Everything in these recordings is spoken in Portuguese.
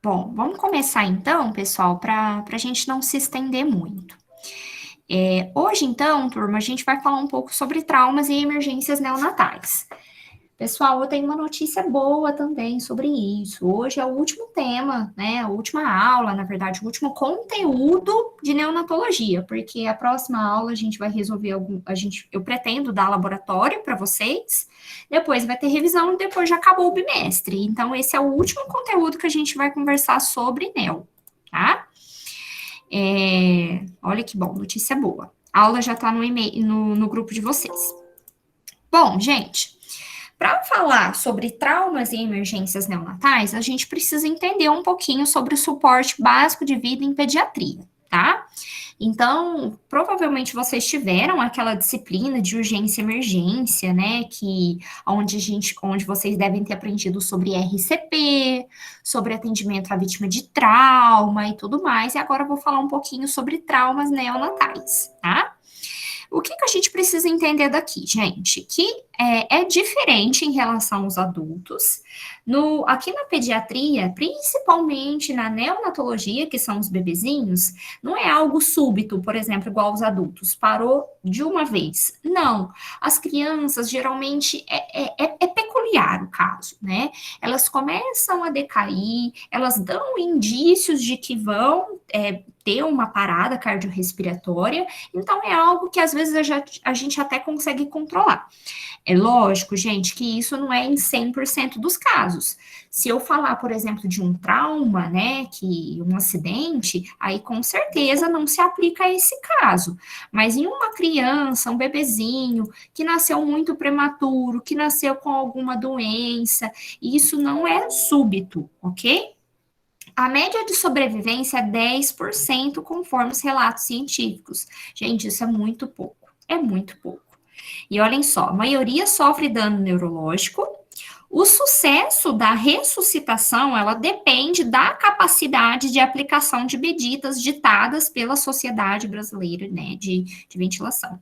Bom, vamos começar então, pessoal, para a gente não se estender muito. Hoje, então, turma, a gente vai falar um pouco sobre traumas e emergências neonatais. Pessoal, eu tenho uma notícia boa também sobre isso. Hoje é o último tema, né? A última aula, na verdade, o último conteúdo de neonatologia, porque a próxima aula a gente vai resolver eu pretendo dar laboratório para vocês, depois vai ter revisão e depois já acabou o bimestre. Então, esse é o último conteúdo que a gente vai conversar sobre neo, tá? Olha que bom, notícia boa. A aula já está no e-mail, no grupo de vocês. Bom, gente, para falar sobre traumas e emergências neonatais, a gente precisa entender um pouquinho sobre o suporte básico de vida em pediatria, tá? Então, provavelmente vocês tiveram aquela disciplina de urgência e emergência, né? Onde vocês devem ter aprendido sobre RCP, sobre atendimento à vítima de trauma e tudo mais. E agora eu vou falar um pouquinho sobre traumas neonatais, tá? O que a gente precisa entender daqui, gente? Que é diferente em relação aos adultos. Aqui na pediatria, principalmente na neonatologia, que são os bebezinhos, não é algo súbito, por exemplo, igual os adultos, parou de uma vez. Não. As crianças, geralmente, é peculiar o caso, né? Elas começam a decair, elas dão indícios de que vão ter uma parada cardiorrespiratória, então é algo que às vezes a gente até consegue controlar. É lógico, gente, que isso não é em 100% dos casos. Se eu falar, por exemplo, de um trauma, né, que um acidente, aí com certeza não se aplica a esse caso. Mas em uma criança, um bebezinho que nasceu muito prematuro, que nasceu com alguma doença, isso não é súbito, ok? A média de sobrevivência é 10%, conforme os relatos científicos. Gente, isso é muito pouco. É muito pouco. E olhem só, a maioria sofre dano neurológico. O sucesso da ressuscitação, ela depende da capacidade de aplicação de medidas ditadas pela Sociedade Brasileira, né, de Ventilação,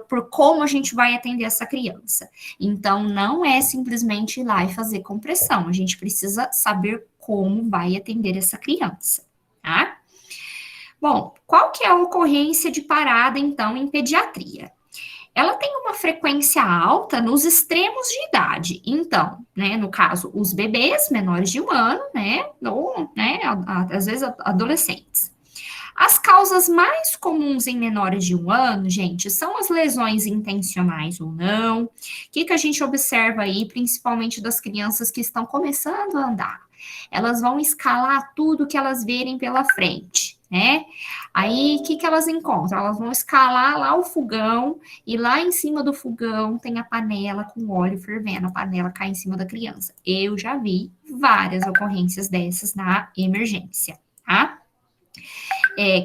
por como a gente vai atender essa criança. Então, não é simplesmente ir lá e fazer compressão, a gente precisa saber como vai atender essa criança, tá? Bom, qual que é a ocorrência de parada, então, em pediatria? Ela tem uma frequência alta nos extremos de idade. Então, né, no caso, os bebês menores de 1 ano, né, ou, né, às vezes adolescentes. As causas mais comuns em menores de 1 ano, gente, são as lesões intencionais ou não. O que a gente observa aí, principalmente das crianças que estão começando a andar? Elas vão escalar tudo que elas verem pela frente, né? Aí, o que elas encontram? Elas vão escalar lá o fogão, e lá em cima do fogão tem a panela com óleo fervendo, a panela cai em cima da criança. Eu já vi várias ocorrências dessas na emergência, tá?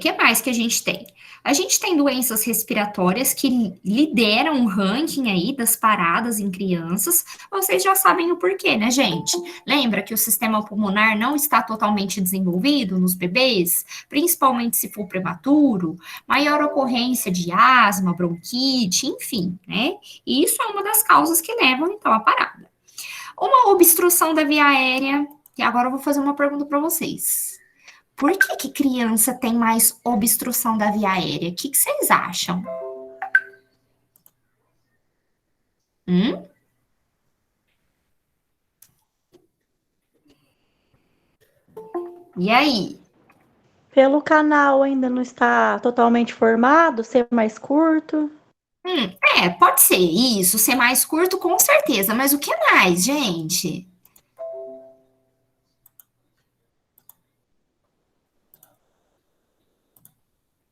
Que mais que a gente tem? A gente tem doenças respiratórias que lideram o ranking aí das paradas em crianças. Vocês já sabem o porquê, né, gente? Lembra que o sistema pulmonar não está totalmente desenvolvido nos bebês, principalmente se for prematuro, maior ocorrência de asma, bronquite, enfim, né? E isso é uma das causas que levam, então, à parada. Uma obstrução da via aérea, e agora eu vou fazer uma pergunta para vocês. Por que criança tem mais obstrução da via aérea? O que vocês acham? Hum? E aí? Pelo canal ainda não está totalmente formado, ser mais curto. Pode ser isso, ser mais curto, com certeza, mas o que mais, gente?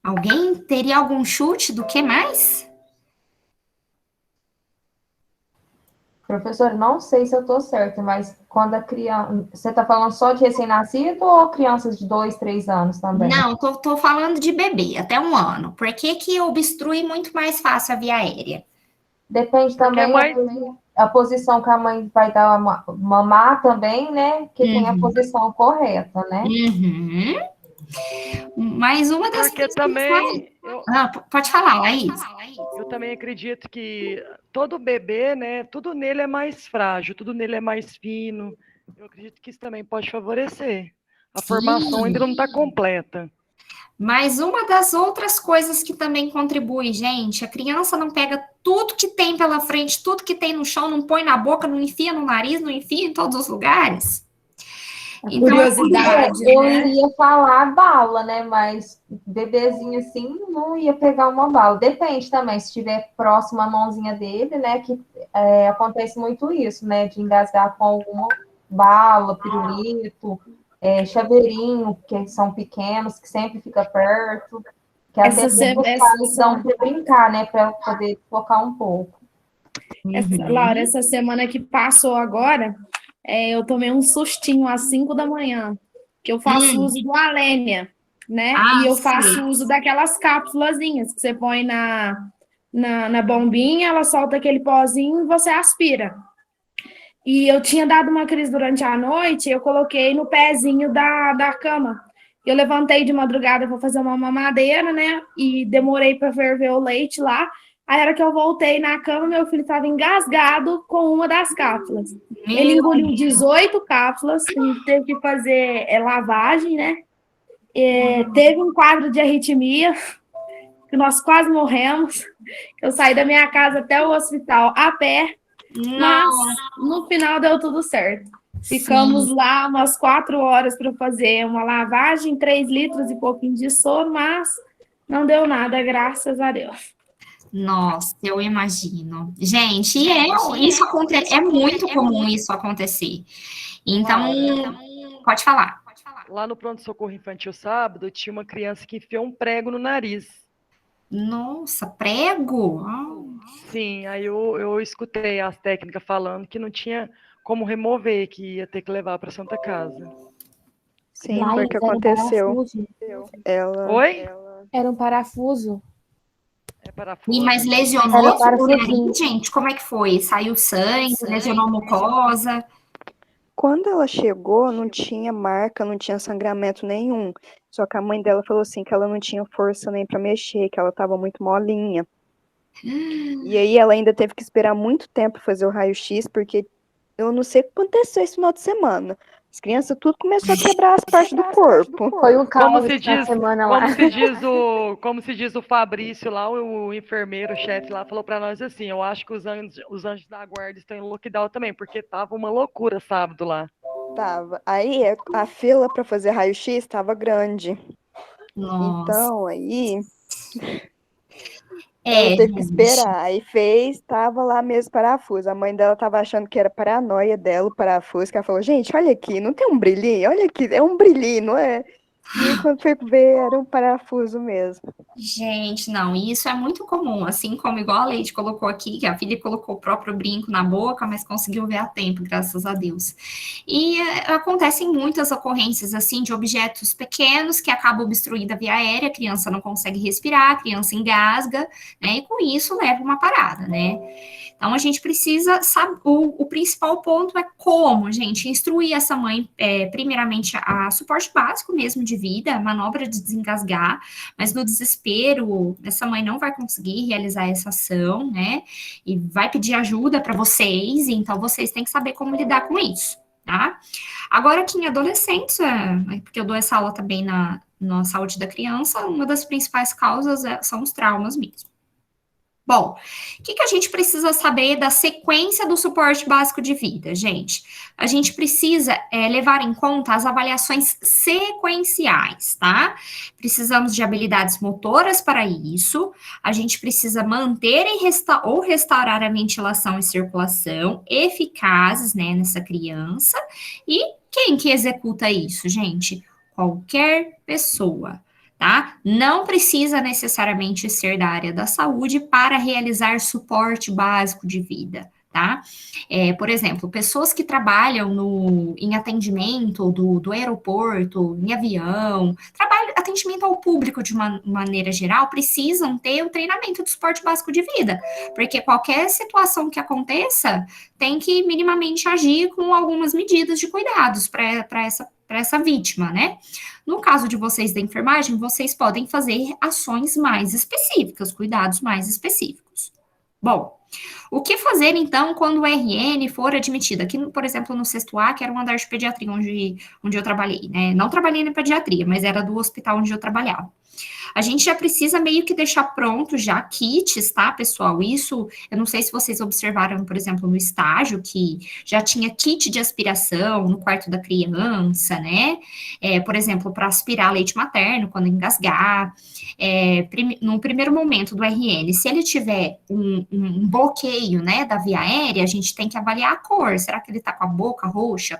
Alguém teria algum chute do que mais? Professor, não sei se eu estou certa, mas quando a criança. Você está falando só de recém-nascido ou crianças de 2, 3 anos também? Não, tô falando de bebê, até 1 ano. Por que obstrui muito mais fácil a via aérea? Depende Porque é também mais. a posição que a mãe vai dar mamar também, né? Que tem a posição correta, né? Uhum. Mas uma das Porque principais. também Pode falar, Laís. eu também acredito que todo bebê, né, tudo nele é mais frágil, tudo nele é mais fino. Eu acredito que isso também pode favorecer. A formação ainda não está completa. Mas uma das outras coisas que também contribui, gente, a criança não pega tudo que tem pela frente, tudo que tem no chão, não põe na boca, não enfia no nariz, não enfia em todos os lugares. Então, Curiosidade, Eu né? iria falar bala, né? Mas bebezinho assim não ia pegar uma bala. Depende também, se estiver próximo à mãozinha dele, né? Que acontece muito isso, né? De engasgar com alguma bala, pirulito, chaveirinho, que são pequenos, que sempre fica perto. Que até os pais dão para brincar, né? Para poder focar um pouco. Laura, essa semana que passou agora, eu tomei um sustinho às 5 da manhã, que eu faço uso do Alênia, né? E eu faço uso daquelas cápsulazinhas que você põe na bombinha, ela solta aquele pozinho e você aspira. E eu tinha dado uma crise durante a noite, eu coloquei no pezinho da cama. Eu levantei de madrugada para fazer uma mamadeira, né? E demorei para ferver o leite lá. Aí, a hora que eu voltei na cama, meu filho estava engasgado com uma das cápsulas. Ele engoliu 18 cápsulas, a gente teve que fazer lavagem, né? Teve um quadro de arritmia, que nós quase morremos. Eu saí da minha casa até o hospital a pé, mas no final deu tudo certo. Ficamos lá umas 4 horas para fazer uma lavagem, 3 litros e pouquinho de soro, mas não deu nada, graças a Deus. Nossa, eu imagino. Gente, isso acontece, é muito comum isso acontecer. Então, pode falar. Lá no pronto-socorro infantil sábado, tinha uma criança que enfiou um prego no nariz. Nossa, prego? Sim, aí eu escutei as técnicas falando que não tinha como remover, que ia ter que levar para Santa Casa. Sim, foi o que aconteceu. Oi? Era um parafuso. É parafuso? Mas lesionou o nariz, gente? Como é que foi? Saiu sangue, lesionou a mucosa? Quando ela chegou, não tinha marca, não tinha sangramento nenhum. Só que a mãe dela falou assim que ela não tinha força nem para mexer, que ela estava muito molinha. E aí ela ainda teve que esperar muito tempo para fazer o raio-x, porque eu não sei o que aconteceu esse final de semana. As crianças tudo começou a quebrar as partes do corpo. Foi um caos na semana lá. Como se diz o Fabrício lá, o enfermeiro, o chefe lá, falou para nós assim, eu acho que os anjos da guarda estão em lockdown também, porque tava uma loucura sábado lá. Tava. Aí a fila para fazer raio-x estava grande. Nossa. Então, aí ela teve que esperar. Aí tava lá mesmo parafuso. A mãe dela tava achando que era paranoia dela, o parafuso, que ela falou, gente, olha aqui, não tem um brilhinho? Olha aqui, é um brilhinho, não é? E quando foi ver, era um parafuso mesmo. Gente, não, isso é muito comum, assim como igual a Leite colocou aqui, que a filha colocou o próprio brinco na boca, mas conseguiu ver a tempo, graças a Deus. E acontecem muitas ocorrências, assim, de objetos pequenos que acabam obstruindo a via aérea, a criança não consegue respirar, a criança engasga, né, e com isso leva uma parada, né. Então, a gente precisa saber, o principal ponto é como, gente, instruir essa mãe, primeiramente, a suporte básico mesmo de vida, manobra de desengasgar, mas no desespero, essa mãe não vai conseguir realizar essa ação, né, e vai pedir ajuda para vocês, então vocês têm que saber como lidar com isso, tá? Agora, aqui em adolescentes, porque eu dou essa aula também na saúde da criança, uma das principais causas são os traumas mesmo. Bom, o que a gente precisa saber da sequência do suporte básico de vida, gente? A gente precisa levar em conta as avaliações sequenciais, tá? Precisamos de habilidades motoras para isso, a gente precisa manter ou restaurar a ventilação e circulação eficazes, né, nessa criança. E quem que executa isso, gente? Qualquer pessoa. Tá? Não precisa necessariamente ser da área da saúde para realizar suporte básico de vida, tá? Por exemplo, pessoas que trabalham em atendimento do aeroporto, em avião, atendimento ao público de uma maneira geral, precisam ter o treinamento de suporte básico de vida, porque qualquer situação que aconteça tem que minimamente agir com algumas medidas de cuidados para essa vítima, né? No caso de vocês da enfermagem, vocês podem fazer ações mais específicas, cuidados mais específicos. Bom, O que fazer, então, quando o RN for admitido? Aqui, por exemplo, no sexto A, que era um andar de pediatria onde eu trabalhei, né? Não trabalhei na pediatria, mas era do hospital onde eu trabalhava. A gente já precisa meio que deixar pronto já kits, tá, pessoal? Isso, eu não sei se vocês observaram, por exemplo, no estágio, que já tinha kit de aspiração no quarto da criança, né? Por exemplo, para aspirar leite materno quando engasgar. No primeiro momento do RN, se ele tiver um bloqueio, né, da via aérea, a gente tem que avaliar a cor. Será que ele tá com a boca roxa,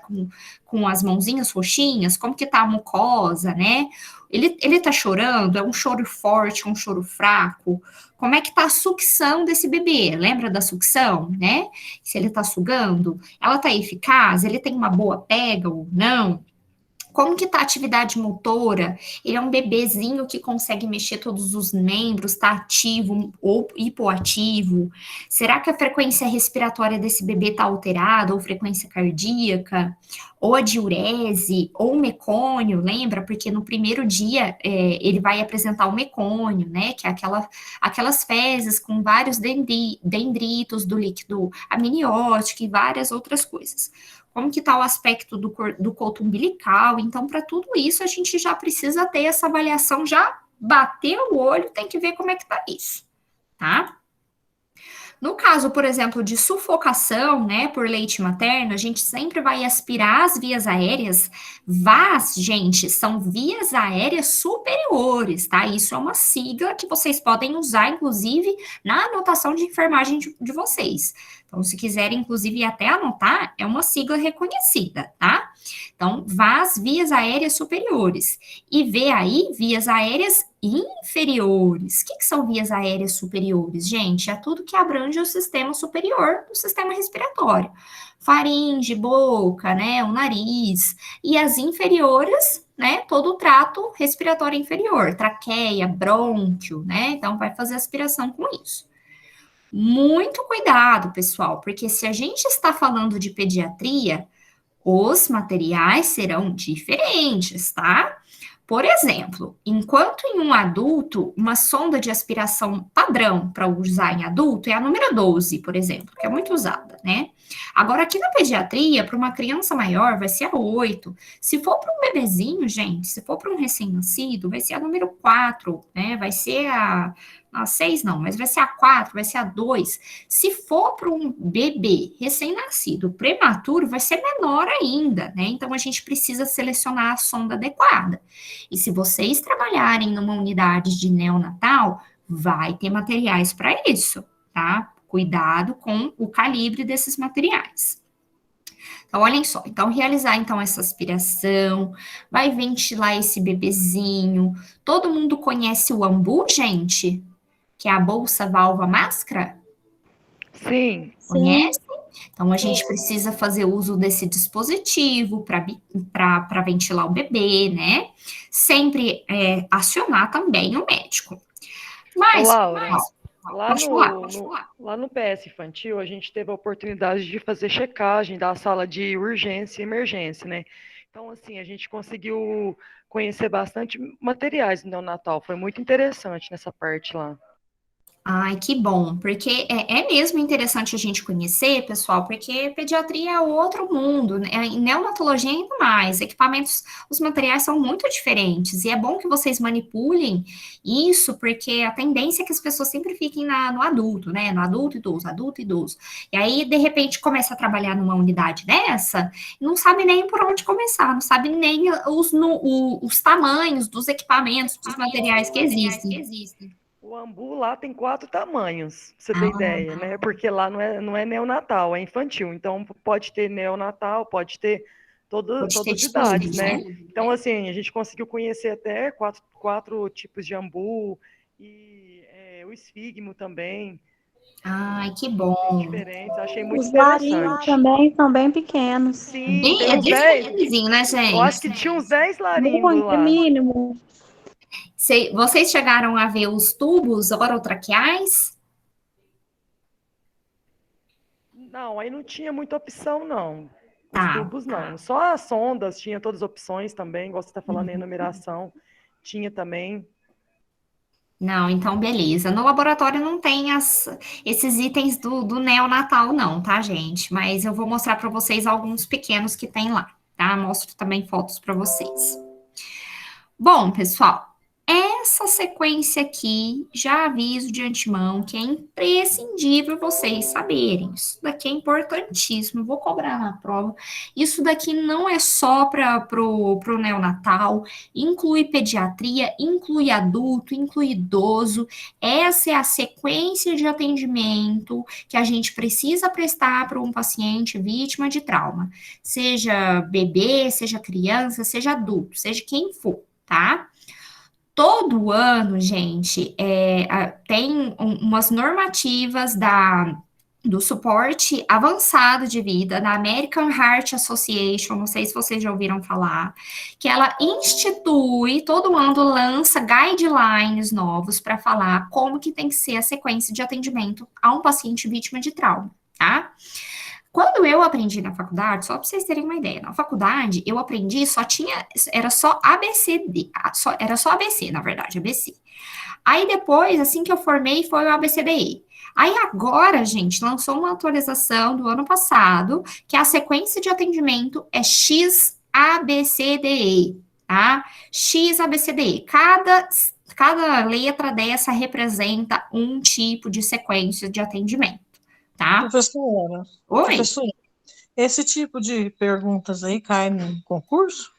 com as mãozinhas roxinhas? Como que tá a mucosa, né? Ele tá chorando? É um choro forte, um choro fraco? Como é que tá a sucção desse bebê? Lembra da sucção, né? Se ele tá sugando, ela tá eficaz? Ele tem uma boa pega ou não? Como que tá a atividade motora? Ele é um bebezinho que consegue mexer todos os membros, está ativo ou hipoativo? Será que a frequência respiratória desse bebê está alterada, ou frequência cardíaca? Ou a diurese, ou o mecônio, lembra? Porque no primeiro dia ele vai apresentar o mecônio, né? Que é aquelas fezes com vários dendritos do líquido amniótico e várias outras coisas. Como que está o aspecto do coto umbilical? Então, para tudo isso, a gente já precisa ter essa avaliação, já bater o olho, tem que ver como é que está isso, tá? No caso, por exemplo, de sufocação, né, por leite materno, a gente sempre vai aspirar as vias aéreas. VAS, gente, são vias aéreas superiores, tá? Isso é uma sigla que vocês podem usar, inclusive, na anotação de enfermagem de vocês. Então, se quiserem, inclusive, até anotar, é uma sigla reconhecida, tá? Então, VAS, vias aéreas superiores. E VAI, vias aéreas inferiores. O que são vias aéreas superiores, gente? É tudo que abrange o sistema superior do sistema respiratório. Faringe, boca, né, o nariz. E as inferiores, né, todo o trato respiratório inferior, traqueia, brônquio, né? Então, vai fazer aspiração com isso. Muito cuidado, pessoal, porque se a gente está falando de pediatria, os materiais serão diferentes, tá? Por exemplo, enquanto em um adulto, uma sonda de aspiração padrão para usar em adulto é a número 12, por exemplo, que é muito usada, né? Agora, aqui na pediatria, para uma criança maior, vai ser a 8. Se for para um bebezinho, gente, se for para um recém-nascido, vai ser a número 4, né? Vai ser a 6 não, mas vai ser a 4, vai ser a 2. Se for para um bebê recém-nascido, prematuro, vai ser menor ainda, né? Então, a gente precisa selecionar a sonda adequada. E se vocês trabalharem numa unidade de neonatal, vai ter materiais para isso, tá? Cuidado com o calibre desses materiais. Então, olhem só. Então, realizar, então, essa aspiração, vai ventilar esse bebezinho. Todo mundo conhece o ambu, gente? Que é a bolsa, válvula, máscara? Sim. Conhece? Então, a gente precisa fazer uso desse dispositivo para ventilar o bebê, né? Sempre acionar também o médico. Mas, Laura, pode falar. Lá no PS Infantil, a gente teve a oportunidade de fazer checagem da sala de urgência e emergência, né? Então, assim, a gente conseguiu conhecer bastante materiais no neonatal. Foi muito interessante nessa parte lá. Ai, que bom, porque é mesmo interessante a gente conhecer, pessoal, porque pediatria é outro mundo, né? Em neonatologia ainda mais, equipamentos, os materiais são muito diferentes, e é bom que vocês manipulem isso, porque a tendência é que as pessoas sempre fiquem no adulto, né? No adulto, idoso. E aí, de repente, começa a trabalhar numa unidade dessa, e não sabe nem por onde começar, não sabe nem os tamanhos dos equipamentos, dos materiais que existem. O ambu lá tem 4 tamanhos, pra você ter ideia, né? Porque lá não é neonatal, é infantil. Então, pode ter neonatal, pode ter todas as idades, né? Então, assim, a gente conseguiu conhecer até quatro tipos de ambu e o esfigmo também. Ai, que bom. Diferentes, achei muito Os interessante. larinhos também são bem pequenos. Sim, É desse tamanhozinho, né, gente? Eu acho que tinha uns 10 larimbos Muito, lá. mínimo. Vocês chegaram a ver os tubos orotraqueais? Não, aí não tinha muita opção, não. Os Tá. tubos, não. Só as sondas, tinha todas as opções também, igual você está falando aí, numeração, tinha também. Não, então beleza. No laboratório não tem esses itens do neonatal, não, tá, gente? Mas eu vou mostrar para vocês alguns pequenos que tem lá, tá? Mostro também fotos para vocês. Bom, pessoal, essa sequência aqui, já aviso de antemão que é imprescindível vocês saberem. Isso daqui é importantíssimo, vou cobrar na prova. Isso daqui não é só para o neonatal, inclui pediatria, inclui adulto, inclui idoso. Essa é a sequência de atendimento que a gente precisa prestar para um paciente vítima de trauma. Seja bebê, seja criança, seja adulto, seja quem for, tá? Todo ano, gente, tem umas normativas do suporte avançado de vida, da American Heart Association, não sei se vocês já ouviram falar, que ela institui, todo ano lança guidelines novos para falar como que tem que ser a sequência de atendimento a um paciente vítima de trauma, tá? Quando eu aprendi na faculdade, só para vocês terem uma ideia, na faculdade eu aprendi, era só ABCD, era só ABC, na verdade, ABC. Aí depois, assim que eu formei, foi o ABCDE. Aí agora, gente, lançou uma atualização do ano passado, que a sequência de atendimento é XABCDE, tá? XABCDE. Cada letra dessa representa um tipo de sequência de atendimento. Tá? Professora, esse tipo de perguntas aí cai no concurso?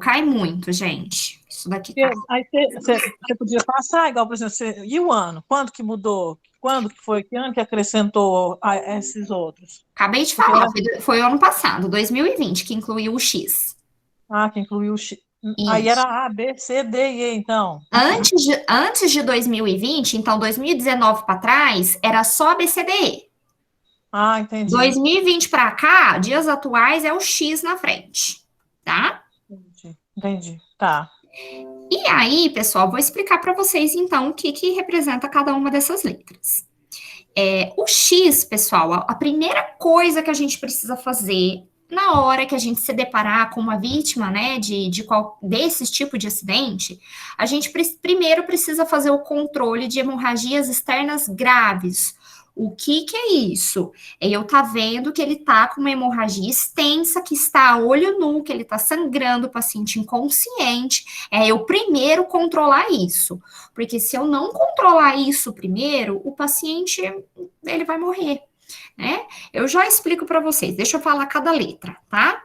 Cai muito, gente. Isso daqui cai. Aí você podia passar, igual, por exemplo, e o ano? Quando que mudou? Quando que foi? Que ano que acrescentou a esses outros? Acabei de falar, foi o ano passado, 2020, que incluiu o X. Que incluiu o X. Isso. Aí era A, B, C, D e E, então. Antes de 2020, então 2019 para trás, era só ABCDE. Entendi. 2020 para cá, dias atuais, é o X na frente, tá? Entendi. Tá. E aí, pessoal, vou explicar para vocês, então, o que representa cada uma dessas letras. O X, pessoal, a primeira coisa que a gente precisa fazer na hora que a gente se deparar com uma vítima, né, desses tipos de acidente, a gente primeiro precisa fazer o controle de hemorragias externas graves. O que é isso? Eu tá vendo que ele tá com uma hemorragia extensa, que está a olho nu, que ele tá sangrando, o paciente inconsciente. Eu primeiro controlar isso. Porque se eu não controlar isso primeiro, o paciente, ele vai morrer. Né? Eu já explico para vocês, deixa eu falar cada letra, tá?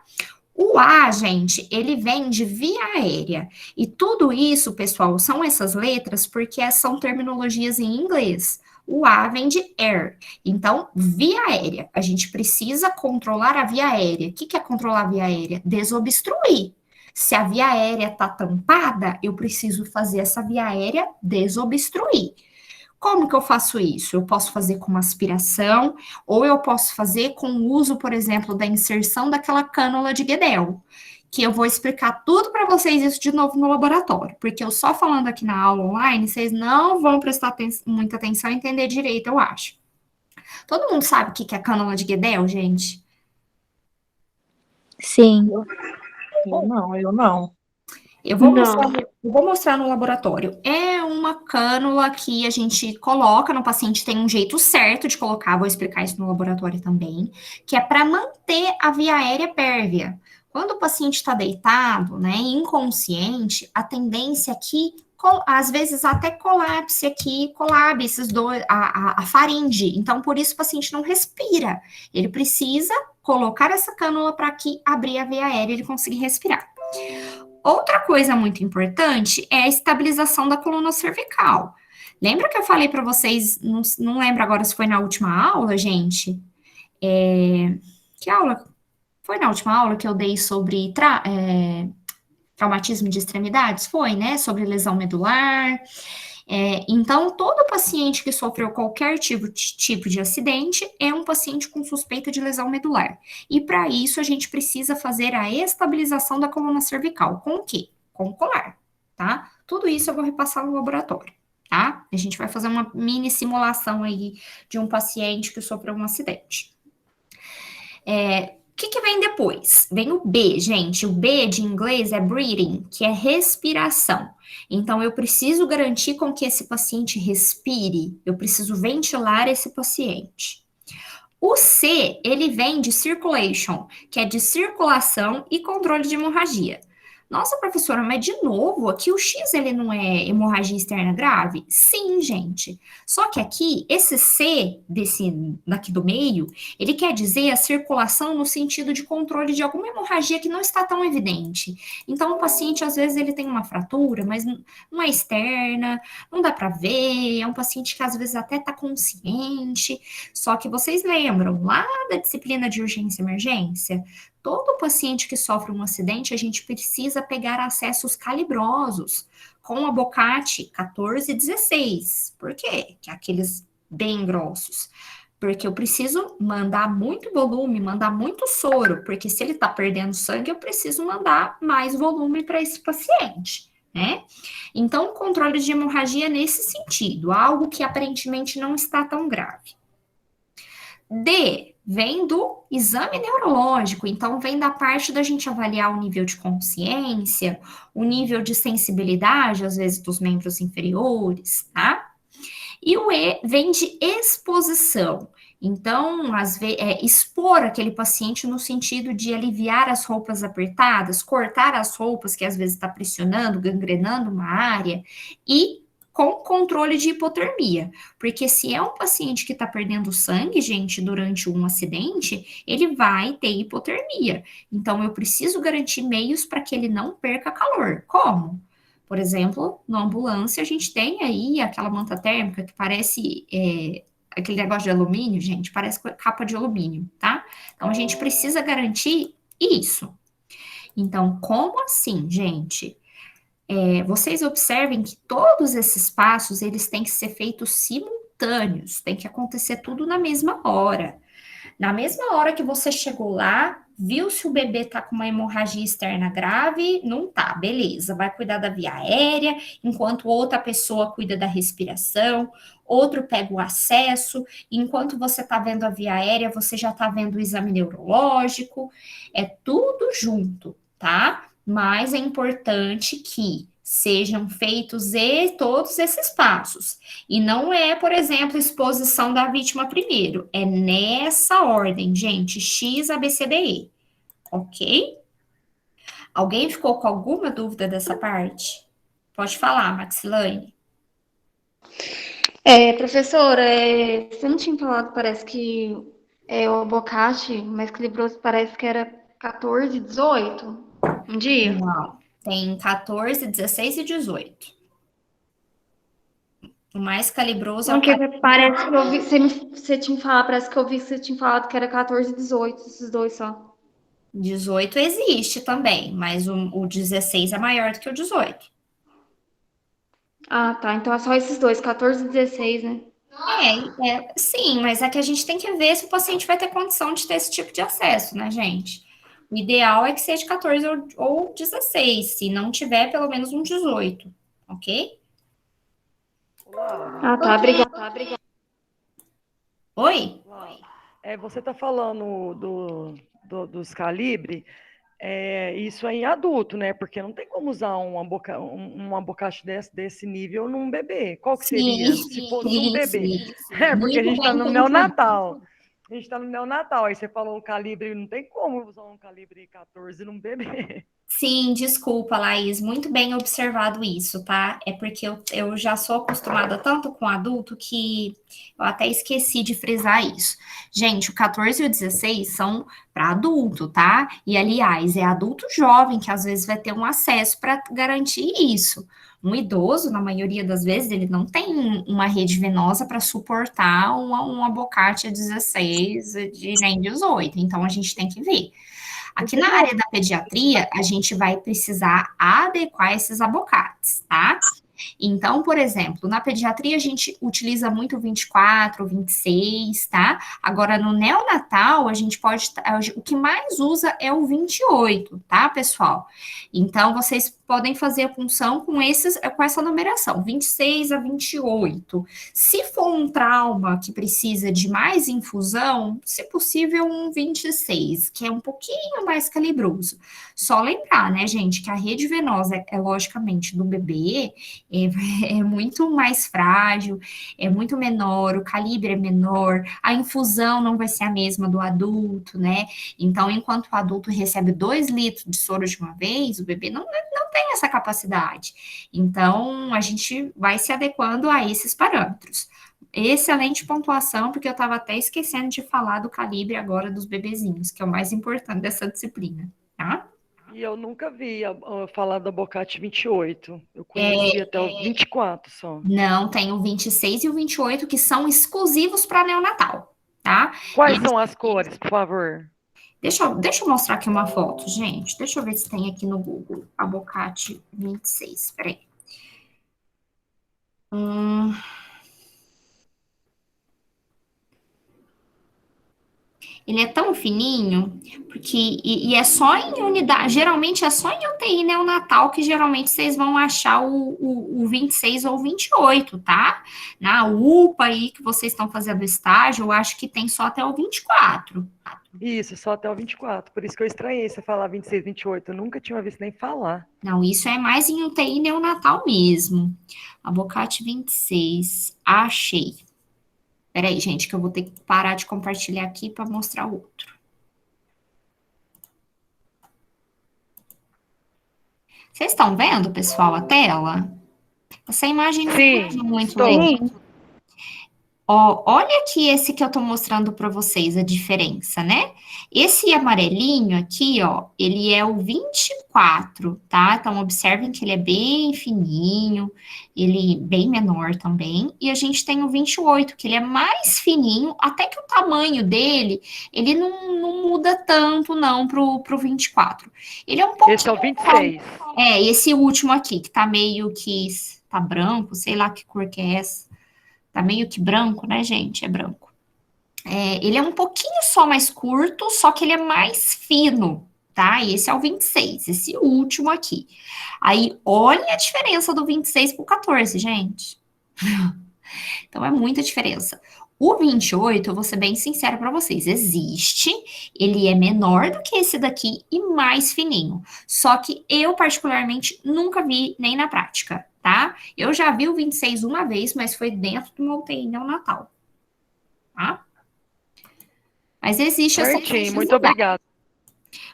O A, gente, ele vem de via aérea. E tudo isso, pessoal, são essas letras porque são terminologias em inglês. O A vem de air. Então, via aérea. A gente precisa controlar a via aérea. O que é controlar a via aérea? Desobstruir. Se a via aérea está tampada, eu preciso fazer essa via aérea desobstruir. Como que eu faço isso? Eu posso fazer com uma aspiração, ou eu posso fazer com o uso, por exemplo, da inserção daquela cânula de Guedel, que eu vou explicar tudo para vocês isso de novo no laboratório, porque eu só falando aqui na aula online, vocês não vão prestar muita atenção e entender direito, eu acho. Todo mundo sabe o que é cânula de Guedel, gente? Sim. Eu não. Eu vou mostrar no laboratório. É uma cânula que a gente coloca no paciente, tem um jeito certo de colocar, vou explicar isso no laboratório também, que é para manter a via aérea pérvia. Quando o paciente está deitado, né, inconsciente, a tendência é que, às vezes, até colapse esses dois, a faringe. Então, por isso o paciente não respira. Ele precisa colocar essa cânula para que abrir a via aérea e ele conseguir respirar. Outra coisa muito importante é a estabilização da coluna cervical. Lembra que eu falei para vocês, não lembro agora se foi na última aula, gente? Que aula? Foi na última aula que eu dei sobre traumatismo de extremidades? Foi, né? Sobre lesão medular. Então, todo paciente que sofreu qualquer tipo de acidente é um paciente com suspeita de lesão medular. E para isso, a gente precisa fazer a estabilização da coluna cervical. Com o quê? Com o colar, tá? Tudo isso eu vou repassar no laboratório, tá? A gente vai fazer uma mini simulação aí de um paciente que sofreu um acidente. que vem depois? Vem o B, gente. O B de inglês é breathing, que é respiração. Então, eu preciso garantir com que esse paciente respire. Eu preciso ventilar esse paciente. O C, ele vem de circulation, que é de circulação e controle de hemorragia. Nossa, professora, mas de novo, aqui o X, ele não é hemorragia externa grave? Sim, gente. Só que aqui, esse C, daqui do meio, ele quer dizer a circulação no sentido de controle de alguma hemorragia que não está tão evidente. Então, o paciente, às vezes, ele tem uma fratura, mas não é externa, não dá para ver, é um paciente que, às vezes, até está consciente. Só que vocês lembram, lá da disciplina de urgência e emergência, todo paciente que sofre um acidente, a gente precisa pegar acessos calibrosos, com a Boccati 14 e 16. Por quê? Que é aqueles bem grossos. Porque eu preciso mandar muito volume, mandar muito soro, porque se ele está perdendo sangue, eu preciso mandar mais volume para esse paciente, né? Então, o controle de hemorragia é nesse sentido, algo que aparentemente não está tão grave. D, vem do exame neurológico, então vem da parte da gente avaliar o nível de consciência, o nível de sensibilidade, às vezes, dos membros inferiores, tá? E o E vem de exposição. Então, expor aquele paciente no sentido de aliviar as roupas apertadas, cortar as roupas que às vezes está pressionando, gangrenando uma área, e com controle de hipotermia. Porque se é um paciente que está perdendo sangue, gente, durante um acidente, ele vai ter hipotermia. Então, eu preciso garantir meios para que ele não perca calor. Como? Por exemplo, na ambulância, a gente tem aí aquela manta térmica que parece aquele negócio de alumínio, gente, parece capa de alumínio, tá? Então, a gente precisa garantir isso. Então, como assim, gente? Vocês observem que todos esses passos, eles têm que ser feitos simultâneos, tem que acontecer tudo na mesma hora. Na mesma hora que você chegou lá, viu se o bebê tá com uma hemorragia externa grave, não tá, beleza, vai cuidar da via aérea, enquanto outra pessoa cuida da respiração, outro pega o acesso, enquanto você tá vendo a via aérea, você já tá vendo o exame neurológico, é tudo junto, tá? Mas é importante que sejam feitos todos esses passos. E não é, por exemplo, exposição da vítima primeiro. É nessa ordem, gente. X, A, B, C, D, E. Ok? Alguém ficou com alguma dúvida dessa parte? Pode falar, Maxilane. Professora, você não tinha falado, parece que o Boccati mais calibroso parece que era 14, 18? Um dia? Não, tem 14, 16 e 18. O mais calibroso é o... Porque parece que eu vi, você tinha falado, parece que eu vi que você tinha falado que era 14 e 18, esses dois só. 18 existe também, mas o 16 é maior do que o 18. Ah, tá, então é só esses dois, 14 e 16, né? Sim, mas é que a gente tem que ver se o paciente vai ter condição de ter esse tipo de acesso, né, gente? O ideal é que seja 14 ou 16, se não tiver, pelo menos um 18, ok? Ah, tá, obrigada. Oi? Você está falando dos calibres, isso é em adulto, né? Porque não tem como usar uma Boccati desse nível num bebê. Qual que seria? Se fosse um bebê. Sim. Porque a gente está no neonatal. A gente está no neonatal, aí você falou um calibre, não tem como usar um calibre 14 num bebê. Sim, desculpa, Laís, muito bem observado isso, tá? É porque eu já sou acostumada tanto com adulto que eu até esqueci de frisar isso. Gente, o 14 e o 16 são para adulto, tá? E, aliás, é adulto jovem que às vezes vai ter um acesso para garantir isso. Um idoso, na maioria das vezes, ele não tem uma rede venosa para suportar uma Boccati 16 nem 18, então a gente tem que ver. Aqui na área da pediatria, a gente vai precisar adequar esses abocates, tá? Então, por exemplo, na pediatria a gente utiliza muito o 24, o 26, tá? Agora, no neonatal, a gente pode... O que mais usa é o 28, tá, pessoal? Então, vocês podem fazer a punção com essa numeração, 26 a 28. Se for um trauma que precisa de mais infusão, se possível, um 26, que é um pouquinho mais calibroso. Só lembrar, né, gente, que a rede venosa logicamente, do bebê, é muito mais frágil, é muito menor, o calibre é menor, a infusão não vai ser a mesma do adulto, né? Então, enquanto o adulto recebe 2 litros de soro de uma vez, o bebê não tem essa capacidade. Então, a gente vai se adequando a esses parâmetros. Excelente pontuação, porque eu estava até esquecendo de falar do calibre agora dos bebezinhos, que é o mais importante dessa disciplina, tá? E eu nunca vi falar da Bocate 28. Eu conheci até o 24 só. Não, tem o 26 e o 28, que são exclusivos para neonatal, tá? Quais são as cores, por favor? Deixa eu mostrar aqui uma foto, gente. Deixa eu ver se tem aqui no Google. A Bocate 26, peraí. Ele é tão fininho, porque e é só em unidade, geralmente é só em UTI neonatal que geralmente vocês vão achar o 26 ou 28, tá? Na UPA aí que vocês estão fazendo estágio, eu acho que tem só até o 24. Isso, só até o 24. Por isso que eu estranhei você falar 26, 28. Eu nunca tinha visto nem falar. Não, isso é mais em UTI neonatal mesmo. A Bocate 26, achei. Peraí, gente, que eu vou ter que parar de compartilhar aqui para mostrar o outro. Vocês estão vendo, pessoal, a tela? Essa imagem não é muito legal. Ó, olha aqui esse que eu tô mostrando para vocês, a diferença, né? Esse amarelinho aqui, ó, ele é o 24, tá? Então, observem que ele é bem fininho, ele bem menor também. E a gente tem o 28, que ele é mais fininho, até que o tamanho dele, ele não muda tanto, não, pro 24. Ele é um pouquinho... Esse é o 26. Esse último aqui, que tá meio que... tá branco, sei lá que cor que é essa. Tá meio que branco, né, gente? É branco. Ele é um pouquinho só mais curto, só que ele é mais fino, tá? E esse é o 26, esse último aqui. Aí, olha a diferença do 26 pro 14, gente. Então, é muita diferença. O 28, eu vou ser bem sincera para vocês, existe, ele é menor do que esse daqui e mais fininho. Só que eu, particularmente, nunca vi nem na prática, tá? Eu já vi o 26 uma vez, mas foi dentro do meu UTI neonatal, tá? Mas existe essa possibilidade. Muito obrigada.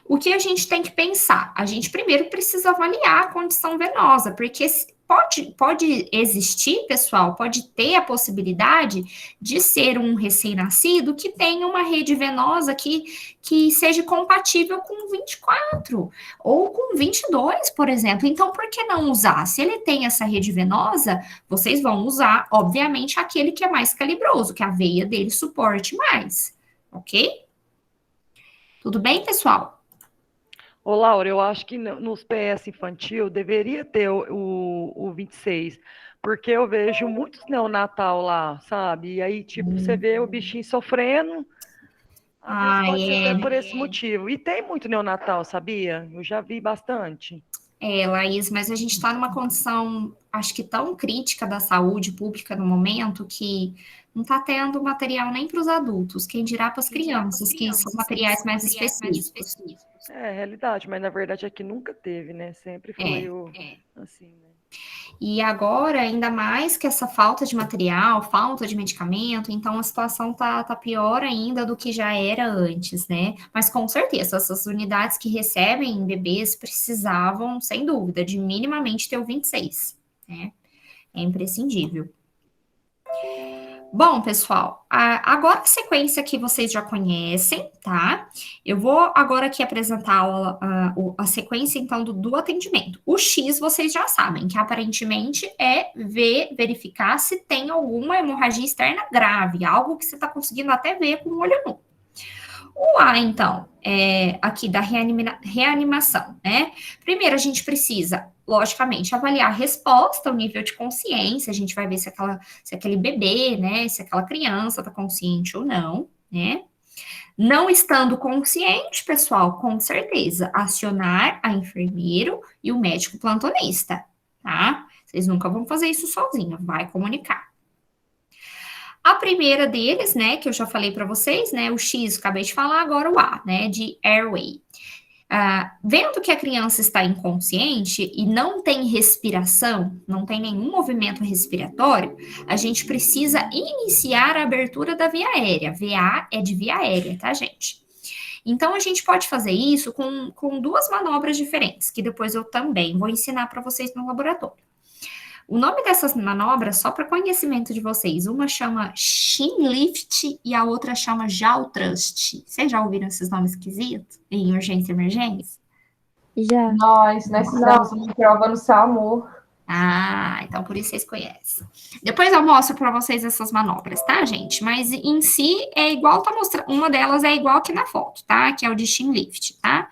O que a gente tem que pensar? A gente primeiro precisa avaliar a condição venosa, porque pode existir, pessoal, pode ter a possibilidade de ser um recém-nascido que tenha uma rede venosa que seja compatível com 24 ou com 22, por exemplo. Então, por que não usar? Se ele tem essa rede venosa, vocês vão usar, obviamente, aquele que é mais calibroso, que a veia dele suporte mais, ok? Tudo bem, pessoal? Ô, Laura, eu acho que nos PS infantil deveria ter o 26, porque eu vejo muitos neonatal lá, sabe? E aí, tipo, você vê o bichinho sofrendo, às vezes pode ser até por esse motivo. E tem muito neonatal, sabia? Eu já vi bastante. Laís, mas a gente está numa condição, acho que tão crítica da saúde pública no momento que não está tendo material nem para os adultos, quem dirá para as crianças, que são materiais mais específicos. É realidade, mas na verdade aqui nunca teve, né? Sempre foi assim, né? E agora, ainda mais que essa falta de material, falta de medicamento, então a situação tá pior ainda do que já era antes, né? Mas com certeza, essas unidades que recebem bebês precisavam, sem dúvida, de minimamente ter o 26, né? É imprescindível. Bom, pessoal, agora a sequência que vocês já conhecem, tá? Eu vou agora aqui apresentar a sequência, então, do atendimento. O X, vocês já sabem, que aparentemente é verificar se tem alguma hemorragia externa grave, algo que você está conseguindo até ver com o olho nu. O A, então, é aqui da reanimação, né? Primeiro, a gente precisa, logicamente, avaliar a resposta, o nível de consciência, a gente vai ver se aquele bebê, né, se aquela criança está consciente ou não, né? Não estando consciente, pessoal, com certeza, acionar a enfermeiro e o médico plantonista, tá? Vocês nunca vão fazer isso sozinho, vai comunicar. A primeira deles, né, que eu já falei para vocês, né, o X, acabei de falar, agora o A, né, de airway. Vendo que a criança está inconsciente e não tem respiração, não tem nenhum movimento respiratório, a gente precisa iniciar a abertura da via aérea. VA é de via aérea, tá, gente? Então, a gente pode fazer isso com duas manobras diferentes, que depois eu também vou ensinar para vocês no laboratório. O nome dessas manobras, só para conhecimento de vocês, uma chama Chin Lift e a outra chama Jaw Thrust. Vocês já ouviram esses nomes esquisitos em urgência e emergência? Já. Nós fizemos uma prova no SAMU. Então por isso vocês conhecem. Depois eu mostro para vocês essas manobras, tá, gente? Mas em si é igual, tá mostrando, uma delas é igual aqui na foto, tá? Que é o de Chin Lift, tá?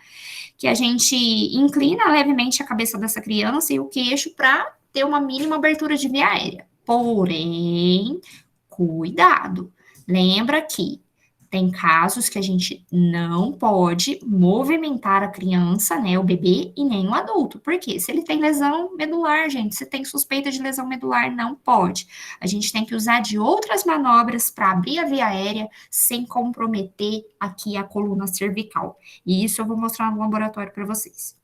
Que a gente inclina levemente a cabeça dessa criança e o queixo para ter uma mínima abertura de via aérea. Porém, cuidado. Lembra que tem casos que a gente não pode movimentar a criança, né, o bebê, e nem o adulto. Por quê? Se ele tem lesão medular, gente, se tem suspeita de lesão medular, não pode. A gente tem que usar de outras manobras para abrir a via aérea sem comprometer aqui a coluna cervical. E isso eu vou mostrar no laboratório para vocês.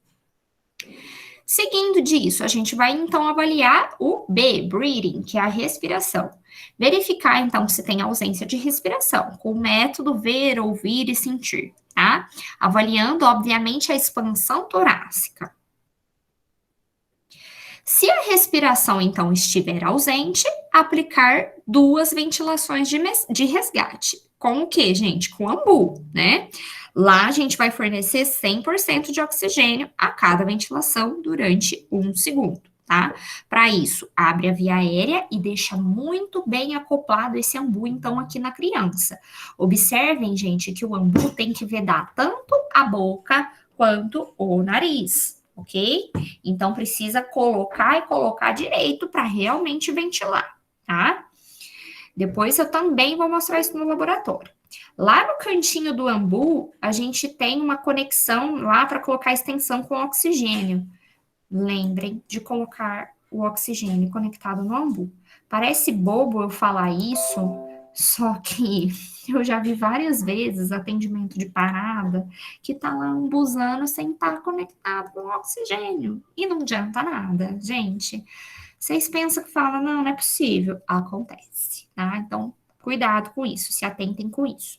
Seguindo disso, a gente vai, então, avaliar o B, breathing, que é a respiração. Verificar, então, se tem ausência de respiração, com o método ver, ouvir e sentir, tá? Avaliando, obviamente, a expansão torácica. Se a respiração, então, estiver ausente, aplicar 2 ventilações de resgate. Com o quê, gente? Com AMBU, né? Lá a gente vai fornecer 100% de oxigênio a cada ventilação durante 1 segundo, tá? Para isso, abre a via aérea e deixa muito bem acoplado esse AMBU, então, aqui na criança. Observem, gente, que o AMBU tem que vedar tanto a boca quanto o nariz, ok? Então, precisa colocar e colocar direito para realmente ventilar, tá? Depois eu também vou mostrar isso no laboratório. Lá no cantinho do AMBU, a gente tem uma conexão lá para colocar a extensão com oxigênio. Lembrem de colocar o oxigênio conectado no AMBU. Parece bobo eu falar isso, só que eu já vi várias vezes atendimento de parada que tá lá ambuzando sem estar conectado com oxigênio. E não adianta nada, gente. Vocês pensam que falam, não é possível. Acontece, tá? Então, cuidado com isso, se atentem com isso.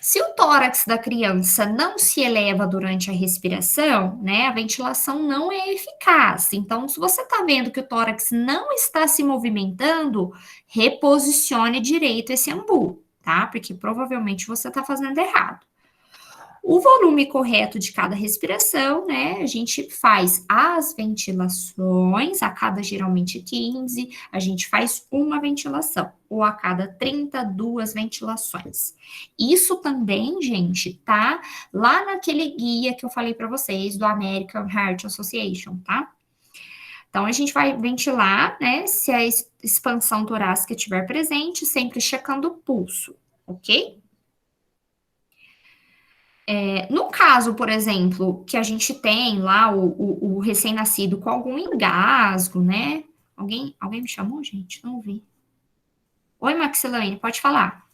Se o tórax da criança não se eleva durante a respiração, né, a ventilação não é eficaz. Então, se você está vendo que o tórax não está se movimentando, reposicione direito esse AMBU, tá? Porque provavelmente você está fazendo errado. O volume correto de cada respiração, né? A gente faz as ventilações, a cada geralmente 15, a gente faz uma ventilação, ou a cada 30, 2 ventilações. Isso também, gente, tá lá naquele guia que eu falei para vocês, do American Heart Association, tá? Então, a gente vai ventilar, né? Se a expansão torácica estiver presente, sempre checando o pulso, ok? No caso, por exemplo, que a gente tem lá o recém-nascido com algum engasgo, né? Alguém me chamou, gente? Não ouvi. Oi, Maxilane, pode falar.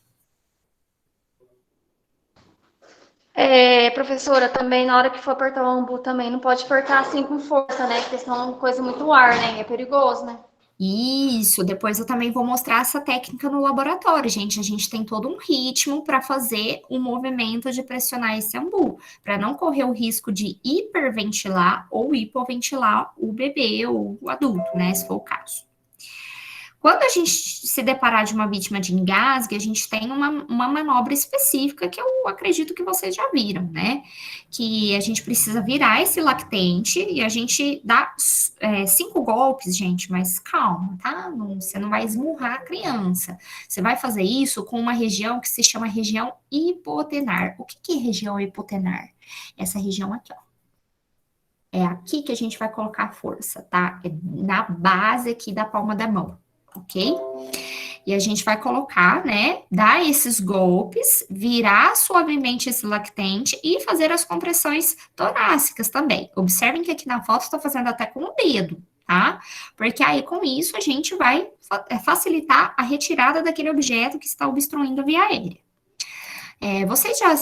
Professora, também na hora que for apertar o AMBU também não pode apertar assim com força, né? Porque senão é uma coisa muito ar, né? É perigoso, né? Isso, depois eu também vou mostrar essa técnica no laboratório, gente. A gente tem todo um ritmo para fazer o movimento de pressionar esse AMBU, para não correr o risco de hiperventilar ou hipoventilar o bebê ou o adulto, né? Se for o caso. Quando a gente se deparar de uma vítima de engasgue, a gente tem uma manobra específica que eu acredito que vocês já viram, né? Que a gente precisa virar esse lactente e a gente dá 5 golpes, gente, mas calma, tá? Você não vai esmurrar a criança. Você vai fazer isso com uma região que se chama região hipotenar. O que é região hipotenar? Essa região aqui, ó. É aqui que a gente vai colocar a força, tá? É na base aqui da palma da mão. Ok? E a gente vai colocar, né, dar esses golpes, virar suavemente esse lactente e fazer as compressões torácicas também. Observem que aqui na foto estou fazendo até com o dedo, tá? Porque aí com isso a gente vai facilitar a retirada daquele objeto que está obstruindo a via aérea.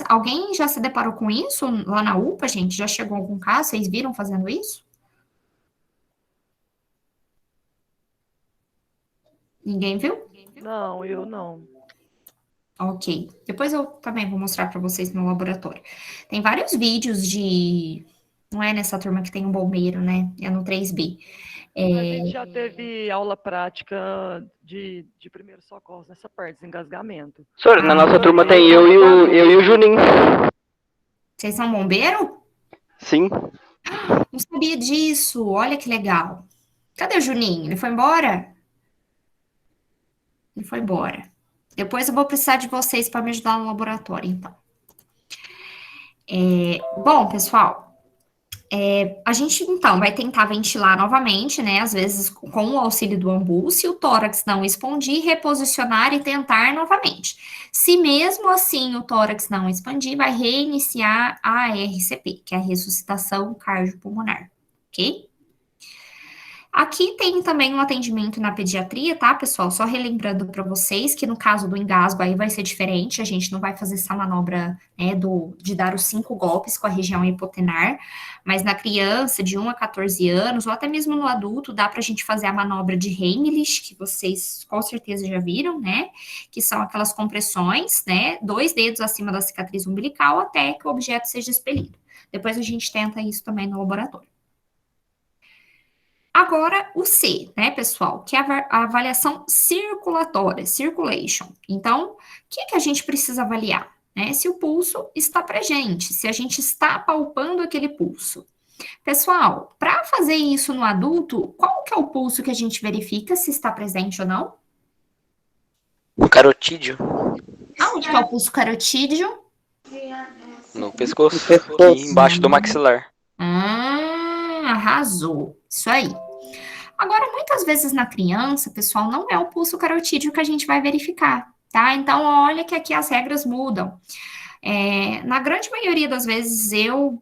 Alguém já se deparou com isso lá na UPA, gente? Já chegou algum caso? Vocês viram fazendo isso? Ninguém viu? Não, eu não. Ok. Depois eu também vou mostrar para vocês no laboratório. Tem vários vídeos de... Não é nessa turma que tem um bombeiro, né? É no 3B. A gente já teve aula prática de primeiros socorros nessa parte, desengasgamento. Senhora, na nossa turma tem eu e o Juninho. Vocês são bombeiro? Sim. Não sabia disso. Olha que legal. Cadê o Juninho? Ele foi embora? Ele foi embora. Depois eu vou precisar de vocês para me ajudar no laboratório, então. Bom, pessoal, a gente, então, vai tentar ventilar novamente, né? Às vezes com o auxílio do ambu, se o tórax não expandir, reposicionar e tentar novamente. Se mesmo assim o tórax não expandir, vai reiniciar a RCP, que é a ressuscitação cardiopulmonar, ok? Aqui tem também um atendimento na pediatria, tá, pessoal? Só relembrando para vocês que no caso do engasgo aí vai ser diferente, a gente não vai fazer essa manobra, né, de dar os 5 golpes com a região hipotenar, mas na criança de 1 a 14 anos, ou até mesmo no adulto, dá para a gente fazer a manobra de Heimlich, que vocês com certeza já viram, né? Que são aquelas compressões, né? 2 dedos acima da cicatriz umbilical até que o objeto seja expelido. Depois a gente tenta isso também no laboratório. Agora, o C, né, pessoal, que é a avaliação circulatória, circulation. Então, o que a gente precisa avaliar? Né? Se o pulso está presente, se a gente está palpando aquele pulso. Pessoal, para fazer isso no adulto, qual que é o pulso que a gente verifica se está presente ou não? O carotídeo. Aonde que é o pulso carotídeo? No pescoço, aqui embaixo do maxilar. Arrasou. Isso aí. Agora, muitas vezes na criança, pessoal, não é o pulso carotídeo que a gente vai verificar, tá? Então, olha que aqui as regras mudam. Na grande maioria das vezes, eu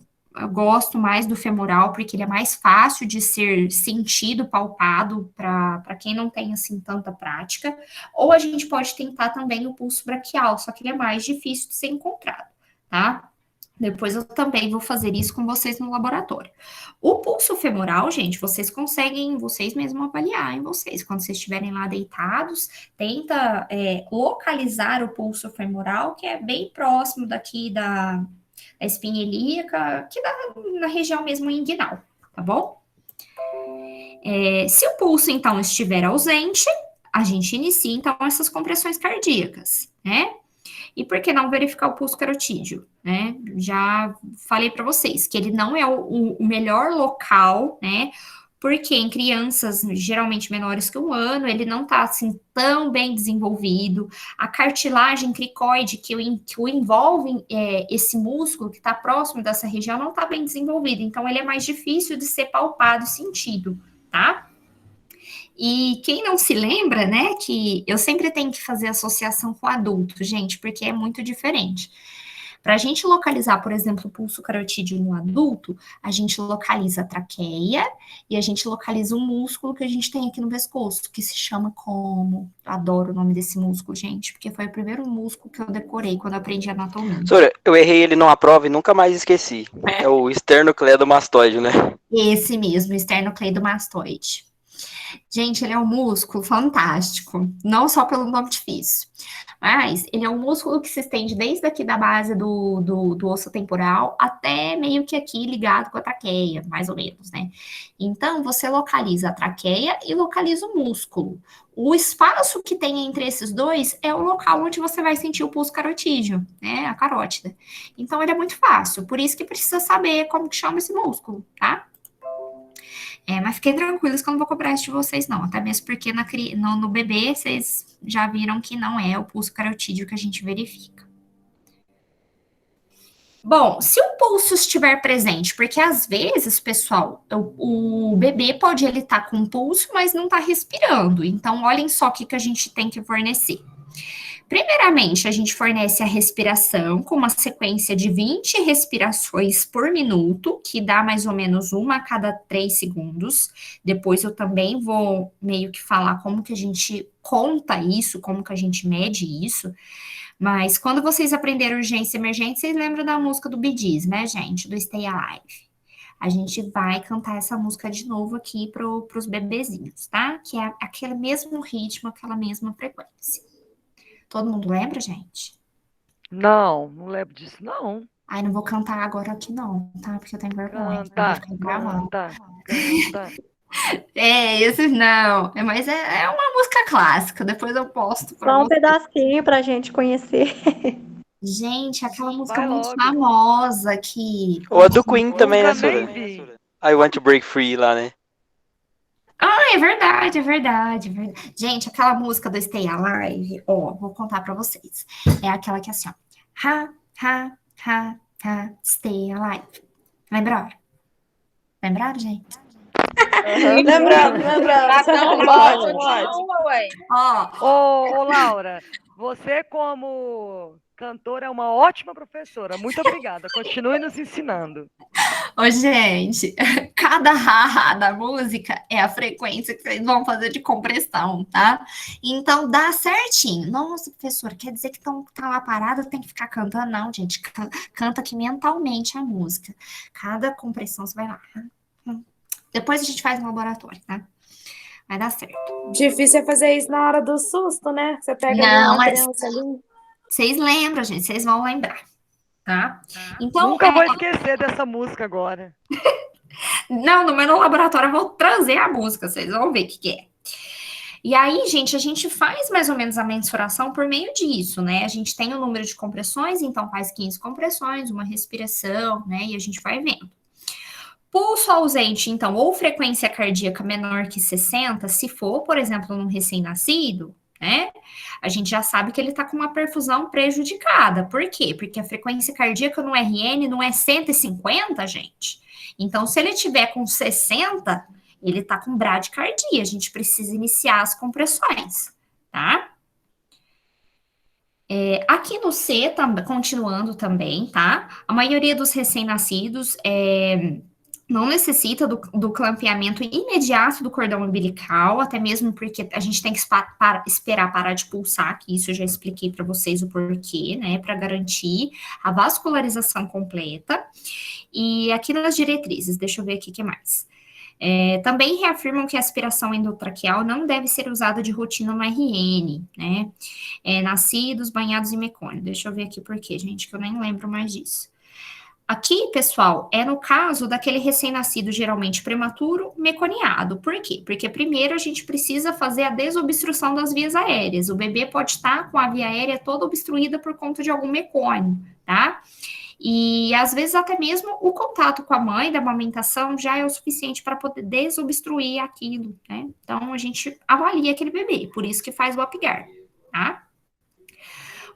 gosto mais do femoral, porque ele é mais fácil de ser sentido, palpado, para quem não tem, assim, tanta prática. Ou a gente pode tentar também o pulso braquial, só que ele é mais difícil de ser encontrado, tá? Depois eu também vou fazer isso com vocês no laboratório. O pulso femoral, gente, vocês conseguem, vocês mesmos avaliar em vocês. Quando vocês estiverem lá deitados, tenta localizar o pulso femoral, que é bem próximo daqui da espinha ilíaca, que dá na região mesmo inguinal, tá bom? Se o pulso, então, estiver ausente, a gente inicia, então, essas compressões cardíacas, né? E por que não verificar o pulso carotídeo, né? Já falei para vocês que ele não é o melhor local, né? Porque em crianças geralmente menores que 1 ano, ele não está assim tão bem desenvolvido. A cartilagem cricoide que o envolve esse músculo que está próximo dessa região não está bem desenvolvido. Então, ele é mais difícil de ser palpado e sentido, tá? E quem não se lembra, né, que eu sempre tenho que fazer associação com adulto, gente, porque é muito diferente. Para a gente localizar, por exemplo, o pulso carotídeo no adulto, a gente localiza a traqueia e a gente localiza um músculo que a gente tem aqui no pescoço, que se chama como? Eu adoro o nome desse músculo, gente, porque foi o primeiro músculo que eu decorei quando eu aprendi anatomia. Senhora, eu errei ele numa prova e nunca mais esqueci. É o esternocleidomastoide, né? Esse mesmo, esternocleidomastoide. Gente, ele é um músculo fantástico, não só pelo nome difícil, mas ele é um músculo que se estende desde aqui da base do osso temporal até meio que aqui ligado com a traqueia, mais ou menos, né? Então, você localiza a traqueia e localiza o músculo. O espaço que tem entre esses dois é o local onde você vai sentir o pulso carotídeo, né? A carótida. Então, ele é muito fácil, por isso que precisa saber como que chama esse músculo, tá? Mas fiquem tranquilos que eu não vou cobrar isso de vocês, não. Até mesmo porque no bebê, vocês já viram que não é o pulso carotídeo que a gente verifica. Bom, se o pulso estiver presente, porque às vezes, pessoal, o bebê pode ele estar com pulso, mas não está respirando. Então, olhem só o que a gente tem que fornecer. Primeiramente, a gente fornece a respiração com uma sequência de 20 respirações por minuto, que dá mais ou menos uma a cada 3 segundos. Depois eu também vou meio que falar como que a gente conta isso, como que a gente mede isso. Mas quando vocês aprenderam urgência e emergência, vocês lembram da música do Bee Gees, né, gente? Do Stay Alive. A gente vai cantar essa música de novo aqui para os bebezinhos, tá? Que é aquele mesmo ritmo, aquela mesma frequência. Todo mundo lembra, gente? Não lembro disso, não. Ai, não vou cantar agora aqui não, tá? Porque eu tenho vergonha. Canta. Esse não. Mas é uma música clássica. Depois eu posto pra Só um vocês. pedacinho pra gente conhecer. Gente, aquela música muito famosa que... Ou a do Queen também, né, Também Sura? vi. I Want to Break Free lá, né? Ah, é verdade, é verdade, é verdade. Gente, aquela música do Stay Alive, ó, vou contar pra vocês. É aquela que é assim, ó. Ha, ha, ha, ha, stay alive. Lembraram? Lembraram, gente? Lembrando. Ô, Laura, você como cantora é uma ótima professora. Muito obrigada. Continue nos ensinando. Ô, gente, cada ha-ha da música é a frequência que vocês vão fazer de compressão, tá? Então, dá certinho. Nossa, professora, quer dizer que tá lá parado, tem que ficar cantando? Não, gente, canta aqui mentalmente a música. Cada compressão você vai lá. Depois a gente faz no laboratório, tá? Vai dar certo. Difícil é fazer isso na hora do susto, né? Você pega Não, uma mas criança ali. vocês lembram, gente, vocês vão lembrar, tá? Então, Nunca vou esquecer dessa música agora. Não, no meu laboratório eu vou trazer a música, vocês vão ver o que é. E aí, gente, a gente faz mais ou menos a mensuração por meio disso, né? A gente tem o número de compressões, então faz 15 compressões, uma respiração, né? E a gente vai vendo. Pulso ausente, então, ou frequência cardíaca menor que 60, se for, por exemplo, num recém-nascido, né? A gente já sabe que ele tá com uma perfusão prejudicada. Por quê? Porque a frequência cardíaca no RN não é 150, gente. Então, se ele tiver com 60, ele tá com bradicardia. A gente precisa iniciar as compressões, tá? Aqui no C, continuando também, tá? A maioria dos recém-nascidos não necessita do clampeamento imediato do cordão umbilical, até mesmo porque a gente tem que esperar parar de pulsar, que isso eu já expliquei para vocês o porquê, né, para garantir a vascularização completa. E aqui nas diretrizes, deixa eu ver aqui o que mais. Também reafirmam que a aspiração endotraqueal não deve ser usada de rotina no RN, né, nascidos, banhados em mecônio. Deixa eu ver aqui por quê, gente, que eu nem lembro mais disso. Aqui, pessoal, é no caso daquele recém-nascido geralmente prematuro, meconiado. Por quê? Porque primeiro a gente precisa fazer a desobstrução das vias aéreas. O bebê pode estar com a via aérea toda obstruída por conta de algum mecônio, tá? E às vezes até mesmo o contato com a mãe da amamentação já é o suficiente para poder desobstruir aquilo, né? Então a gente avalia aquele bebê, por isso que faz o APGAR, tá?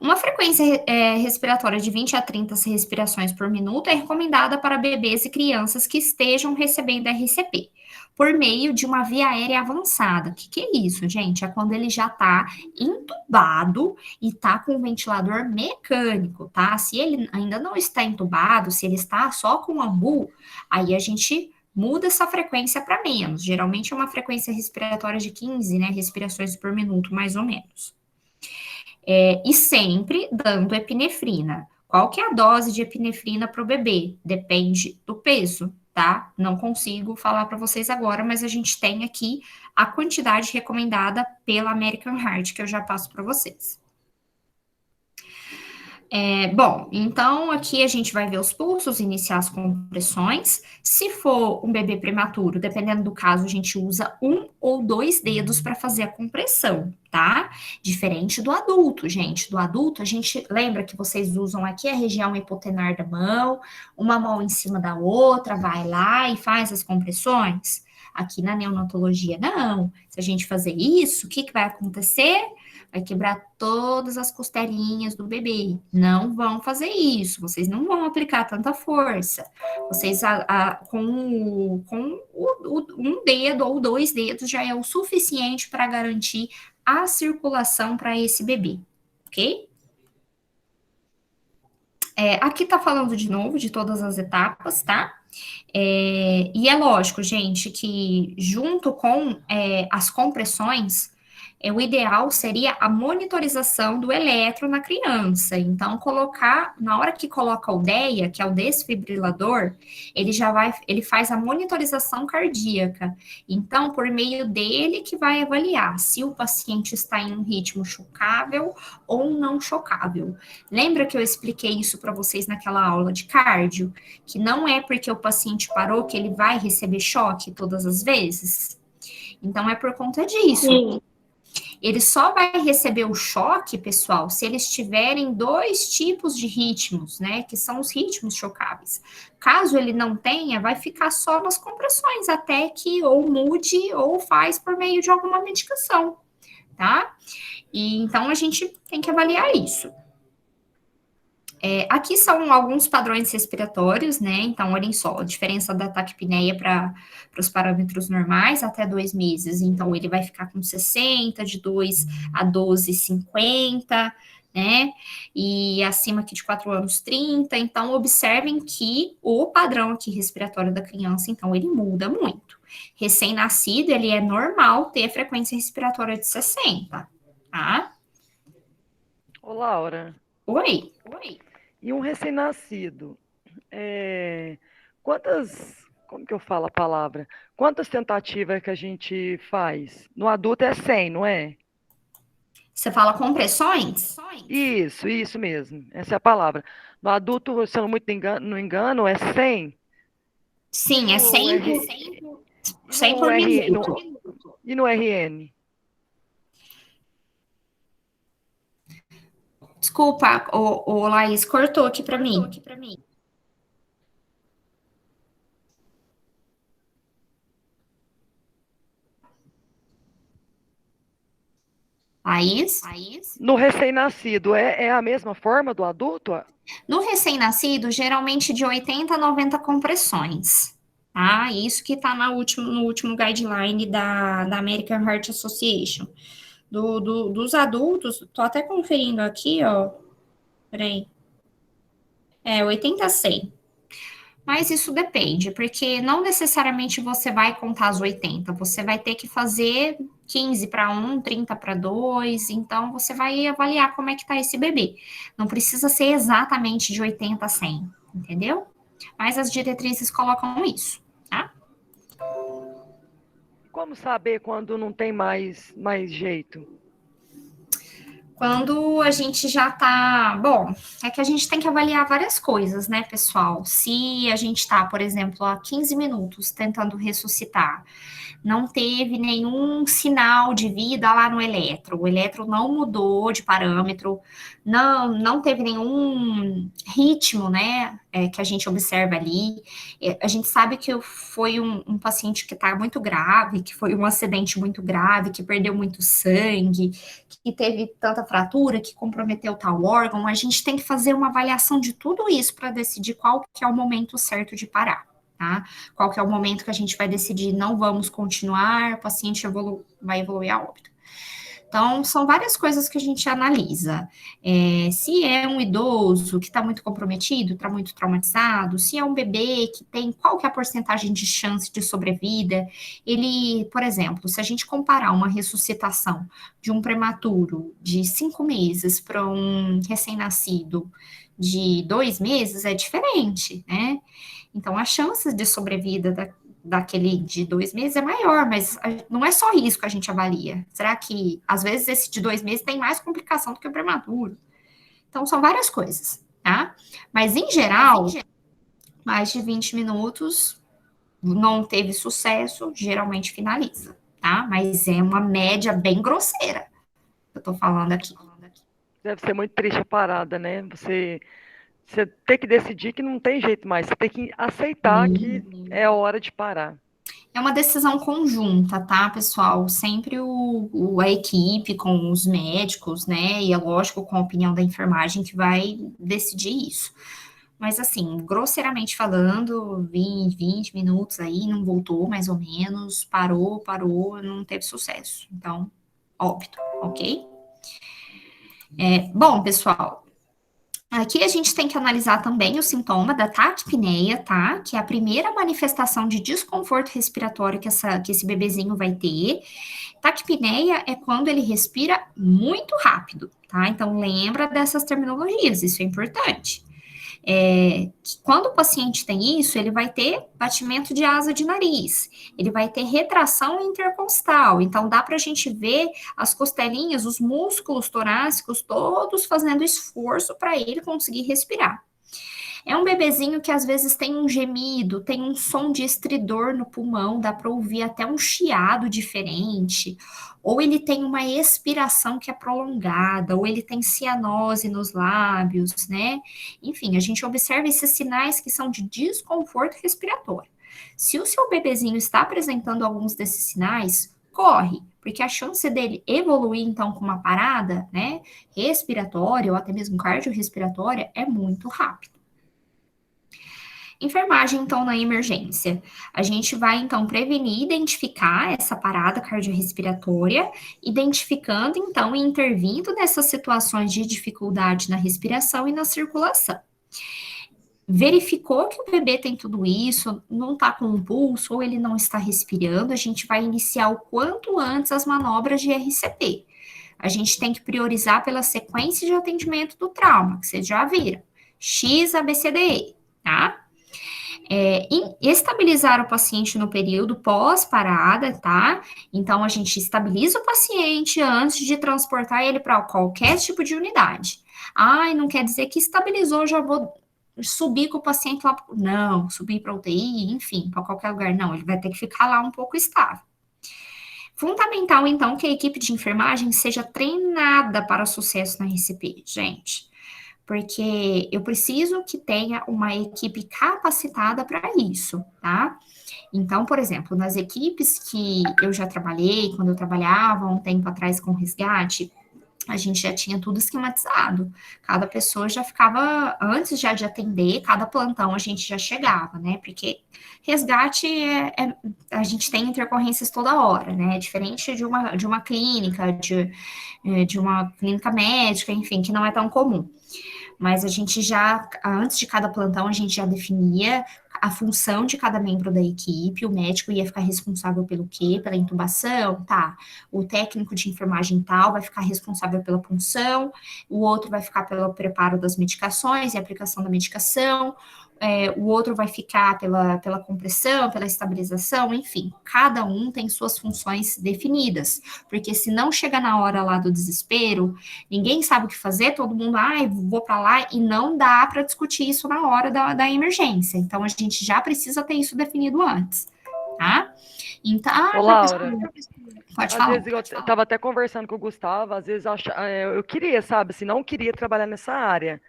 Uma frequência respiratória de 20 a 30 respirações por minuto é recomendada para bebês e crianças que estejam recebendo RCP, por meio de uma via aérea avançada. O que é isso, gente? É quando ele já está entubado e está com o ventilador mecânico, tá? Se ele ainda não está entubado, se ele está só com ambu, aí a gente muda essa frequência para menos. Geralmente é uma frequência respiratória de 15, né, respirações por minuto, mais ou menos. E sempre dando epinefrina. Qual que é a dose de epinefrina para o bebê? Depende do peso, tá? Não consigo falar para vocês agora, mas a gente tem aqui a quantidade recomendada pela American Heart, que eu já passo para vocês. Bom, então aqui a gente vai ver os pulsos, iniciar as compressões. Se for um bebê prematuro, dependendo do caso, a gente usa 1 ou 2 dedos para fazer a compressão, tá? Diferente do adulto, gente. Do adulto, a gente lembra que vocês usam aqui a região hipotenar da mão, uma mão em cima da outra, vai lá e faz as compressões. Aqui na neonatologia, não. Se a gente fazer isso, o que vai acontecer? vai quebrar todas as costelinhas do bebê. Não vão fazer isso, vocês não vão aplicar tanta força. Vocês, com um dedo ou 2 dedos, já é o suficiente para garantir a circulação para esse bebê, ok? Aqui tá falando de novo de todas as etapas, tá? E é lógico, gente, que junto com as compressões, o ideal seria a monitorização do eletro na criança. Então, na hora que coloca o DEA, que é o desfibrilador, ele faz a monitorização cardíaca. Então, por meio dele que vai avaliar se o paciente está em um ritmo chocável ou não chocável. Lembra que eu expliquei isso para vocês naquela aula de cardio? Que não é porque o paciente parou que ele vai receber choque todas as vezes? Então, é por conta disso. Sim. Ele só vai receber o choque, pessoal, se eles tiverem 2 tipos de ritmos, né? Que são os ritmos chocáveis. Caso ele não tenha, vai ficar só nas compressões, até que ou mude ou faz por meio de alguma medicação, tá? E então a gente tem que avaliar isso. Aqui são alguns padrões respiratórios, né? Então, olhem só, a diferença da taquipneia para os parâmetros normais até 2 meses. Então, ele vai ficar com 60, de 2 a 12, 50, né? E acima aqui de 4 anos, 30. Então, observem que o padrão aqui respiratório da criança, então, ele muda muito. Recém-nascido, ele é normal ter frequência respiratória de 60, tá? Ô, Laura. Oi. E um recém-nascido, como que eu falo a palavra? Quantas tentativas que a gente faz? No adulto é 100, não é? Você fala compressões? Isso mesmo, essa é a palavra. No adulto, se eu não engano, é 100? Sim, é 100 por minuto. E no RN? Desculpa, o Laís cortou aqui para mim. Laís? No recém-nascido, é a mesma forma do adulto? No recém-nascido, geralmente de 80 a 90 compressões, tá? Isso que tá no último guideline da American Heart Association. Dos adultos, tô até conferindo aqui, ó. Peraí. 80 a 100. Mas isso depende, porque não necessariamente você vai contar as 80. Você vai ter que fazer 15 para 1, 30 para 2. Então, você vai avaliar como é que tá esse bebê. Não precisa ser exatamente de 80 a 100, entendeu? Mas as diretrizes colocam isso, tá? Como saber quando não tem mais jeito? Quando a gente já tá... Bom, é que a gente tem que avaliar várias coisas, né, pessoal? Se a gente tá, por exemplo, há 15 minutos tentando ressuscitar, não teve nenhum sinal de vida lá no eletro, o eletro não mudou de parâmetro, não teve nenhum ritmo, né, que a gente observa ali. A gente sabe que foi um paciente que está muito grave, que foi um acidente muito grave, que perdeu muito sangue, que teve tanta fratura, que comprometeu tal órgão. A gente tem que fazer uma avaliação de tudo isso para decidir qual que é o momento certo de parar. Tá? Qual que é o momento que a gente vai decidir não vamos continuar, o paciente vai evoluir a óbito. Então, são várias coisas que a gente analisa. Se é um idoso que está muito comprometido, está muito traumatizado, se é um bebê que tem, qual que é a porcentagem de chance de sobrevida? Ele, por exemplo, se a gente comparar uma ressuscitação de um prematuro de 5 meses para um recém-nascido de 2 meses, é diferente, né? Então, as chances de sobrevida daquele de 2 meses é maior, mas não é só isso que a gente avalia. Será que, às vezes, esse de 2 meses tem mais complicação do que o prematuro? Então, são várias coisas, tá? Mas, em geral, mais de 20 minutos não teve sucesso, geralmente finaliza, tá? Mas é uma média bem grosseira que eu tô falando aqui. Deve ser muito triste a parada, né? Você tem que decidir que não tem jeito mais. Você tem que aceitar que é hora de parar. É uma decisão conjunta, tá, pessoal? Sempre a equipe com os médicos, né? E é lógico, com a opinião da enfermagem que vai decidir isso. Mas assim, grosseiramente falando, 20 minutos aí, não voltou mais ou menos, parou, não teve sucesso. Então, óbito, ok? Bom, pessoal, aqui a gente tem que analisar também o sintoma da taquipneia, tá? Que é a primeira manifestação de desconforto respiratório que esse bebezinho vai ter. Taquipneia é quando ele respira muito rápido, tá? Então, lembra dessas terminologias, isso é importante. Quando o paciente tem isso, ele vai ter batimento de asa de nariz, ele vai ter retração intercostal, então dá para a gente ver as costelinhas, os músculos torácicos todos fazendo esforço para ele conseguir respirar. É um bebezinho que às vezes tem um gemido, tem um som de estridor no pulmão, dá para ouvir até um chiado diferente, ou ele tem uma expiração que é prolongada, ou ele tem cianose nos lábios, né? Enfim, a gente observa esses sinais que são de desconforto respiratório. Se o seu bebezinho está apresentando alguns desses sinais, corre, porque a chance dele evoluir, então, com uma parada, né, respiratória ou até mesmo cardiorrespiratória é muito rápida. Enfermagem, então, na emergência. A gente vai, então, prevenir e identificar essa parada cardiorrespiratória, identificando, então, e intervindo nessas situações de dificuldade na respiração e na circulação. Verificou que o bebê tem tudo isso, não está com um pulso ou ele não está respirando, a gente vai iniciar o quanto antes as manobras de RCP. A gente tem que priorizar pela sequência de atendimento do trauma, que vocês já viram. X, ABCDE, tá? Estabilizar o paciente no período pós-parada, tá? Então, a gente estabiliza o paciente antes de transportar ele para qualquer tipo de unidade. Não quer dizer que estabilizou, já vou subir com o paciente lá. Não, subir para UTI, enfim, para qualquer lugar. Não, ele vai ter que ficar lá um pouco estável. Fundamental, então, que a equipe de enfermagem seja treinada para sucesso na RCP, gente. Porque eu preciso que tenha uma equipe capacitada para isso, tá? Então, por exemplo, nas equipes que eu já trabalhei, quando eu trabalhava um tempo atrás com resgate, a gente já tinha tudo esquematizado. Cada pessoa já ficava, antes já de atender, cada plantão a gente já chegava, né? Porque resgate a gente tem intercorrências toda hora, né? Diferente de uma clínica, de uma clínica médica, enfim, que não é tão comum. Mas a gente já, antes de cada plantão, a gente já definia a função de cada membro da equipe, o médico ia ficar responsável pelo quê? Pela intubação, tá? O técnico de enfermagem tal vai ficar responsável pela punção, o outro vai ficar pelo preparo das medicações e aplicação da medicação, o outro vai ficar pela compressão, pela estabilização, enfim, cada um tem suas funções definidas, porque se não chega na hora lá do desespero, ninguém sabe o que fazer, todo mundo, vou para lá, e não dá para discutir isso na hora da emergência, então a gente já precisa ter isso definido antes, tá? Então, Laura, pode falar. Às vezes eu estava até conversando com o Gustavo, às vezes eu queria, sabe, assim, não queria trabalhar nessa área,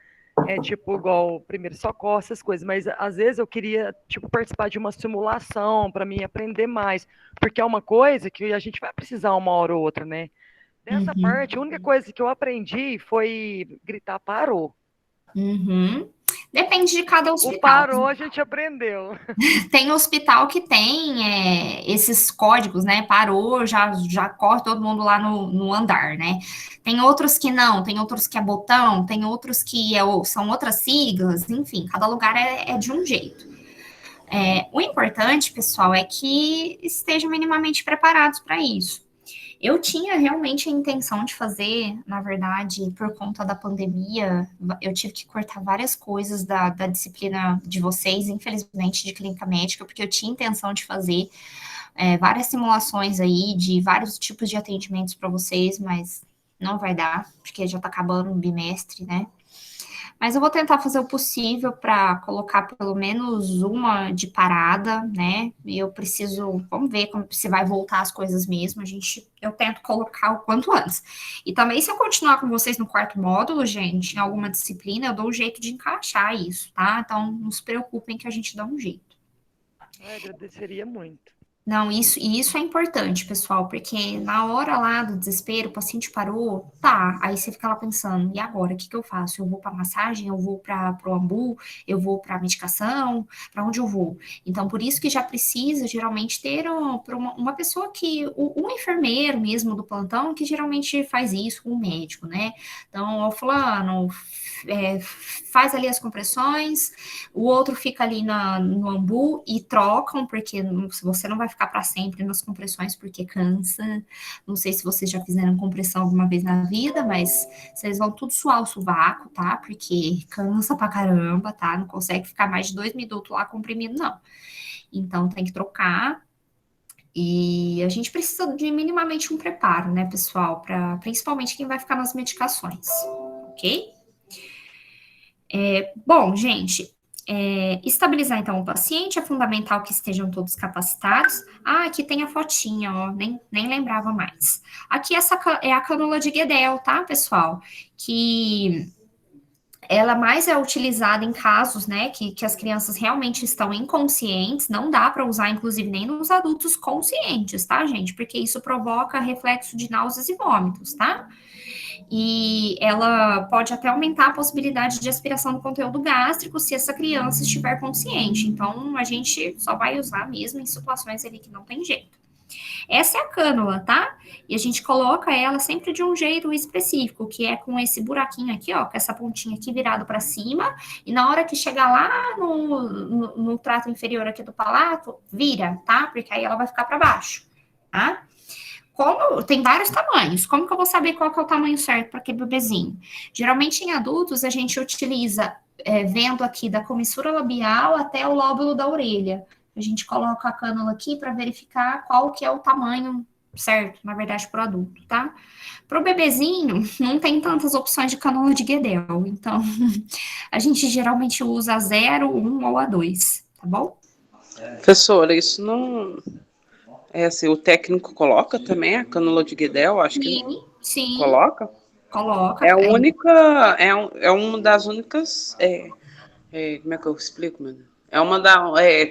tipo, igual primeiro socorro, essas coisas, mas às vezes eu queria, tipo, participar de uma simulação para mim aprender mais, porque é uma coisa que a gente vai precisar uma hora ou outra, né? Dessa parte, a única coisa que eu aprendi foi gritar parou. Depende de cada hospital. O parou a gente aprendeu. Tem hospital que tem esses códigos, né? Parou, já corre todo mundo lá no andar, né? Tem outros que não, tem outros que é botão, tem outros que são outras siglas, enfim, cada lugar é de um jeito. O importante, pessoal, é que estejam minimamente preparados para isso. Eu tinha realmente a intenção de fazer, na verdade, por conta da pandemia, eu tive que cortar várias coisas da disciplina de vocês, infelizmente, de clínica médica, porque eu tinha intenção de fazer várias simulações aí de vários tipos de atendimentos para vocês, mas não vai dar, porque já está acabando um bimestre, né? Mas eu vou tentar fazer o possível para colocar pelo menos uma de parada, né? E eu preciso, vamos ver se vai voltar as coisas mesmo. Eu tento colocar o quanto antes. E também, se eu continuar com vocês no quarto módulo, gente, em alguma disciplina, eu dou um jeito de encaixar isso, tá? Então, não se preocupem que a gente dá um jeito. Eu agradeceria muito. Não, isso é importante, pessoal, porque na hora lá do desespero, o paciente parou, tá, aí você fica lá pensando, e agora, o que que eu faço? Eu vou para massagem, eu vou para o ambu, eu vou para medicação, para onde eu vou? Então, por isso que já precisa, geralmente, ter uma pessoa que, um enfermeiro mesmo do plantão, que geralmente faz isso com o médico, né? Então, o fulano faz ali as compressões, o outro fica ali no ambu e trocam, porque você não vai ficar para sempre nas compressões, porque cansa. Não sei se vocês já fizeram compressão alguma vez na vida, mas vocês vão tudo suar o sovaco, tá? Porque cansa pra caramba, tá? Não consegue ficar mais de 2 minutos lá comprimido, não. Então, tem que trocar. E a gente precisa de minimamente um preparo, né, pessoal? Principalmente quem vai ficar nas medicações, ok? Bom, gente, estabilizar então o paciente, é fundamental que estejam todos capacitados. Ah, aqui tem a fotinha, ó, nem lembrava mais. Aqui essa é a cânula de Guedel, tá, pessoal? Que ela mais é utilizada em casos, né, que as crianças realmente estão inconscientes, não dá para usar, inclusive, nem nos adultos conscientes, tá, gente? Porque isso provoca reflexo de náuseas e vômitos, tá? E ela pode até aumentar a possibilidade de aspiração do conteúdo gástrico se essa criança estiver consciente. Então, a gente só vai usar mesmo em situações ali que não tem jeito. Essa é a cânula, tá? E a gente coloca ela sempre de um jeito específico, que é com esse buraquinho aqui, ó, com essa pontinha aqui virado para cima, e na hora que chegar lá no trato inferior aqui do palato, vira, tá? Porque aí ela vai ficar para baixo, tá? Tem vários tamanhos, como que eu vou saber qual que é o tamanho certo para aquele bebezinho? Geralmente em adultos a gente utiliza, vendo aqui da comissura labial até o lóbulo da orelha. A gente coloca a cânula aqui para verificar qual que é o tamanho certo, na verdade, para o adulto, tá? Para o bebezinho, não tem tantas opções de cânula de Guedel, então a gente geralmente usa a 0, 1 ou a 2, tá bom? Professora, isso não... assim, o técnico coloca também a cânula de Guedel? Acho que sim. Coloca? Coloca. É a única... É uma das únicas... como é que eu explico, meu Deus? É uma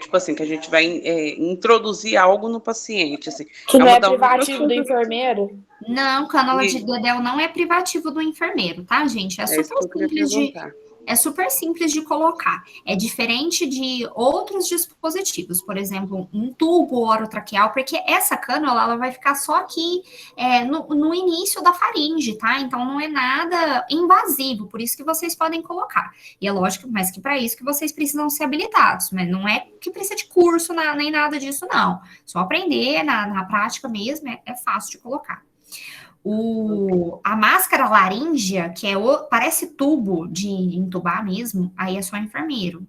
tipo assim, que a gente vai introduzir algo no paciente, assim. Que não é privativo do enfermeiro? Não, cânula de Guedel não é privativo do enfermeiro, tá, gente? É super simples de colocar. É diferente de outros dispositivos, por exemplo, um tubo orotraqueal, porque essa cânula ela vai ficar só aqui no início da faringe, tá? Então não é nada invasivo, por isso que vocês podem colocar. E é lógico, mas que para isso que vocês precisam ser habilitados, mas não é que precisa de curso nem nada disso, não. Só aprender na prática mesmo, é fácil de colocar. A máscara laríngea, que parece tubo de entubar mesmo, aí é só enfermeiro.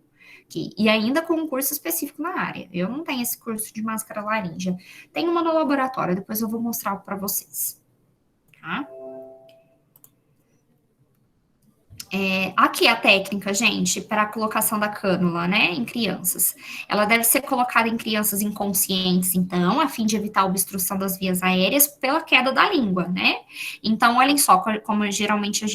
E ainda com um curso específico na área. Eu não tenho esse curso de máscara laríngea. Tem uma no laboratório, depois eu vou mostrar para vocês. Tá? Aqui a técnica, gente, para a colocação da cânula, né, em crianças. Ela deve ser colocada em crianças inconscientes, então, a fim de evitar a obstrução das vias aéreas pela queda da língua, né? Então, olhem só como geralmente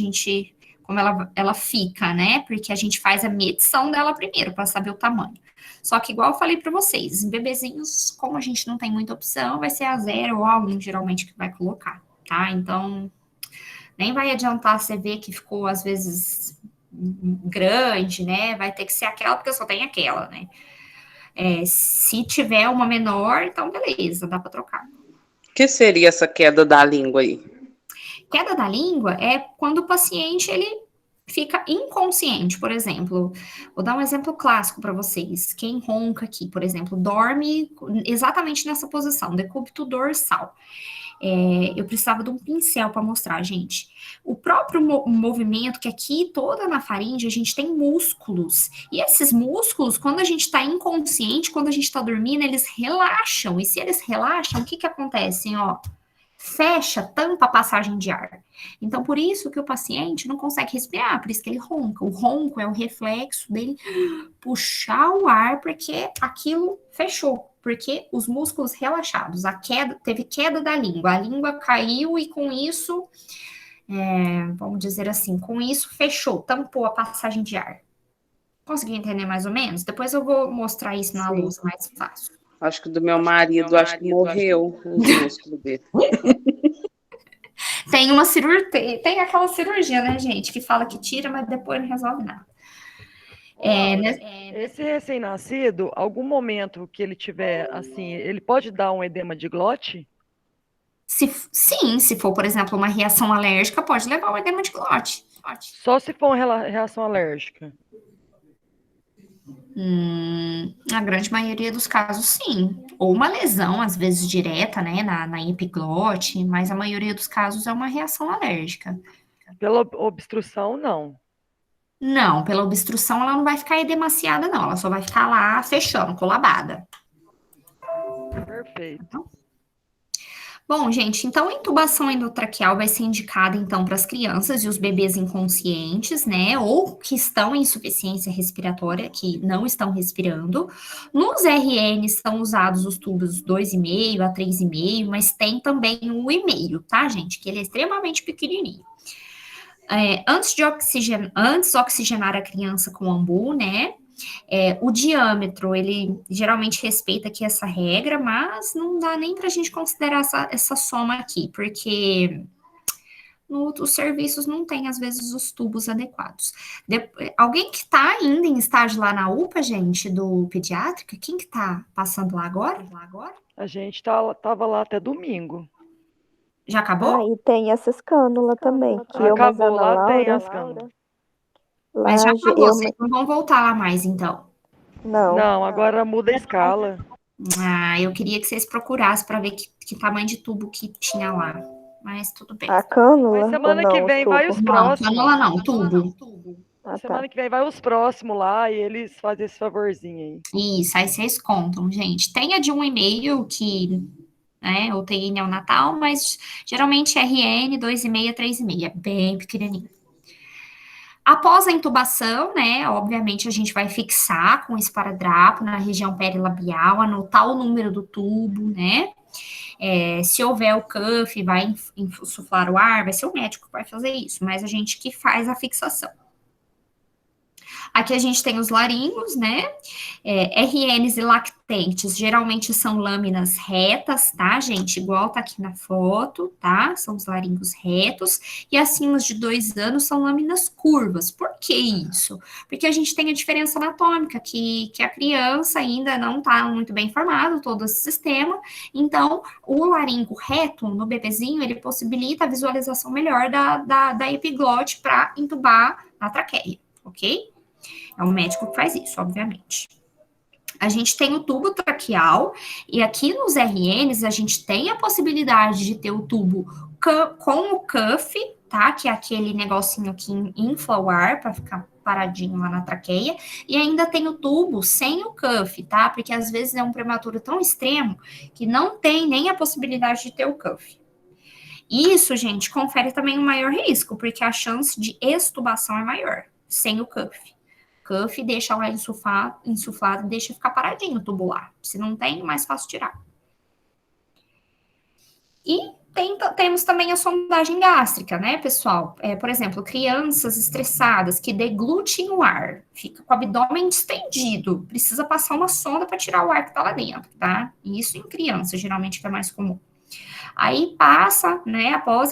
como ela fica, né? Porque a gente faz a medição dela primeiro, para saber o tamanho. Só que, igual eu falei para vocês, em bebezinhos, como a gente não tem muita opção, vai ser a 0 ou a 1, geralmente, que vai colocar, tá? Então... nem vai adiantar você ver que ficou, às vezes, grande, né? Vai ter que ser aquela, porque só tem aquela, né? Se tiver uma menor, então beleza, dá para trocar. O que seria essa queda da língua aí? Queda da língua é quando o paciente, ele fica inconsciente, por exemplo. Vou dar um exemplo clássico para vocês. Quem ronca aqui, por exemplo, dorme exatamente nessa posição, decúbito dorsal. Eu precisava de um pincel para mostrar, gente. O próprio movimento, que aqui toda na faringe a gente tem músculos. E esses músculos, quando a gente está inconsciente, quando a gente está dormindo, eles relaxam. E se eles relaxam, o que acontece? Fecha, tampa a passagem de ar. Então, por isso que o paciente não consegue respirar, por isso que ele ronca. O ronco é o reflexo dele puxar o ar, porque aquilo fechou. Porque os músculos relaxados, teve queda da língua, a língua caiu e com isso, vamos dizer assim, com isso fechou, tampou a passagem de ar. Conseguiu entender mais ou menos? Depois eu vou mostrar isso na luz mais fácil. Acho que do meu marido, acho que morreu os músculos dele. Tem uma cirurgia, tem aquela cirurgia, né, gente, que fala que tira, mas depois não resolve nada. Esse recém-nascido, algum momento que ele tiver, assim, ele pode dar um edema de glote? Sim, se for, por exemplo, uma reação alérgica, pode levar ao edema de glote. Só se for uma reação alérgica? Na grande maioria dos casos, sim. Ou uma lesão, às vezes direta, né, na epiglote, mas a maioria dos casos é uma reação alérgica. Pela obstrução, não. Não, pela obstrução ela não vai ficar edemaciada, não. Ela só vai ficar lá fechando, colabada. Perfeito. Bom, gente, então a intubação endotraqueal vai ser indicada, então, para as crianças e os bebês inconscientes, né, ou que estão em insuficiência respiratória, que não estão respirando. Nos RN são usados os tubos 2,5 a 3,5, mas tem também o 1,5, tá, gente, que ele é extremamente pequenininho. Antes oxigenar a criança com ambu, né, o diâmetro, ele geralmente respeita aqui essa regra, mas não dá nem para a gente considerar essa soma aqui, porque os serviços não têm, às vezes, os tubos adequados. Alguém que está ainda em estágio lá na UPA, gente, do pediátrica, quem que está passando lá agora? A gente tava lá até domingo. Já acabou? E tem essa escânula também. Que acabou, lá tem as cânulas. Mas já acabou, vocês não vão voltar lá mais, então? Não, agora muda a escala. Eu queria que vocês procurassem para ver que tamanho de tubo que tinha lá. Mas tudo bem. A cânula? Mas semana que vem vai os próximos. Não, cânula não, tubo. Semana que vem vai os próximos lá e eles fazem esse favorzinho aí. Isso, aí vocês contam, gente. Tem a de 1,5 que, né, UTI neonatal, mas geralmente RN 2,5 a 3,5, é bem pequenininho. Após a intubação, né, obviamente a gente vai fixar com esparadrapo na região perilabial, anotar o número do tubo, né, se houver o cuff, vai insuflar o ar, vai ser o médico que vai fazer isso, mas a gente que faz a fixação. Aqui a gente tem os laringos, né? RNs e lactentes, geralmente são lâminas retas, tá, gente? Igual tá aqui na foto, tá? São os laringos retos. E acima de 2 anos são lâminas curvas. Por que isso? Porque a gente tem a diferença anatômica, que a criança ainda não tá muito bem formado, todo esse sistema. Então, o laringo reto no bebezinho, ele possibilita a visualização melhor da epiglote para intubar na traqueia, ok? É o médico que faz isso, obviamente. A gente tem o tubo traqueal, e aqui nos RNs a gente tem a possibilidade de ter o tubo com o cuff, tá? Que é aquele negocinho que infla o ar para ficar paradinho lá na traqueia, e ainda tem o tubo sem o cuff, tá? Porque às vezes é um prematuro tão extremo que não tem nem a possibilidade de ter o cuff. Isso, gente, confere também um maior risco, porque a chance de extubação é maior sem o cuff. Cuff deixa o ar insuflado e deixa ficar paradinho o tubular. Se não tem, é mais fácil tirar. E temos também a sondagem gástrica, né, pessoal? Por exemplo, crianças estressadas que deglutem o ar, fica com o abdômen distendido, precisa passar uma sonda para tirar o ar que está lá dentro, tá? Isso em criança, geralmente, que é mais comum. Aí passa, né, após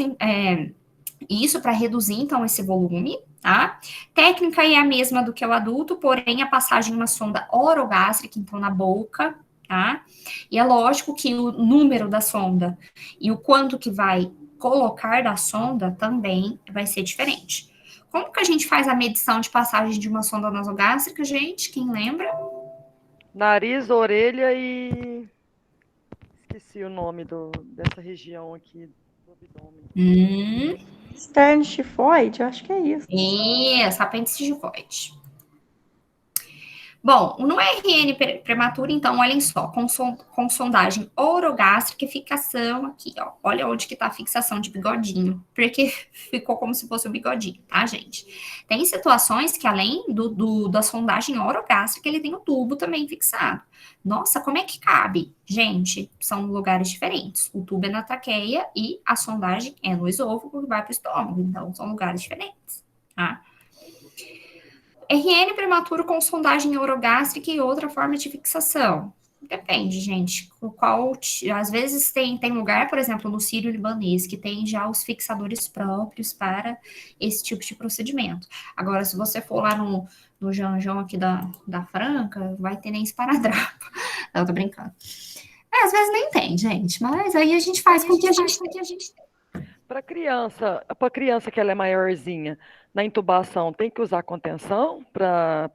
isso para reduzir, então, esse volume, tá? Técnica é a mesma do que o adulto, porém a passagem uma sonda orogástrica, então na boca, tá? E é lógico que o número da sonda e o quanto que vai colocar da sonda também vai ser diferente. Como que a gente faz a medição de passagem de uma sonda nasogástrica, gente? Quem lembra? Nariz, orelha e... Esqueci o nome dessa região aqui do abdômen. Sterntifoide, acho que é isso. Isso, apêndice gifoide. Bom, no RN prematuro, então, olhem só, com sondagem orogástrica e fixação aqui, ó. Olha onde que tá a fixação de bigodinho, porque ficou como se fosse um bigodinho, tá, gente? Tem situações que, além da sondagem orogástrica, ele tem o tubo também fixado. Nossa, como é que cabe? Gente, são lugares diferentes. O tubo é na traqueia e a sondagem é no esôfago que vai para o estômago. Então, são lugares diferentes, tá? RN prematuro com sondagem orogástrica e outra forma de fixação. Depende, gente. Às vezes tem lugar, por exemplo, no Sírio-Libanês, que tem já os fixadores próprios para esse tipo de procedimento. Agora, se você for lá no Janjão aqui da Franca, vai ter nem esparadrapo. Eu tô brincando. Às vezes nem tem, gente, mas aí a gente faz com o que a gente tem. Para criança que ela é maiorzinha, na intubação, tem que usar contenção para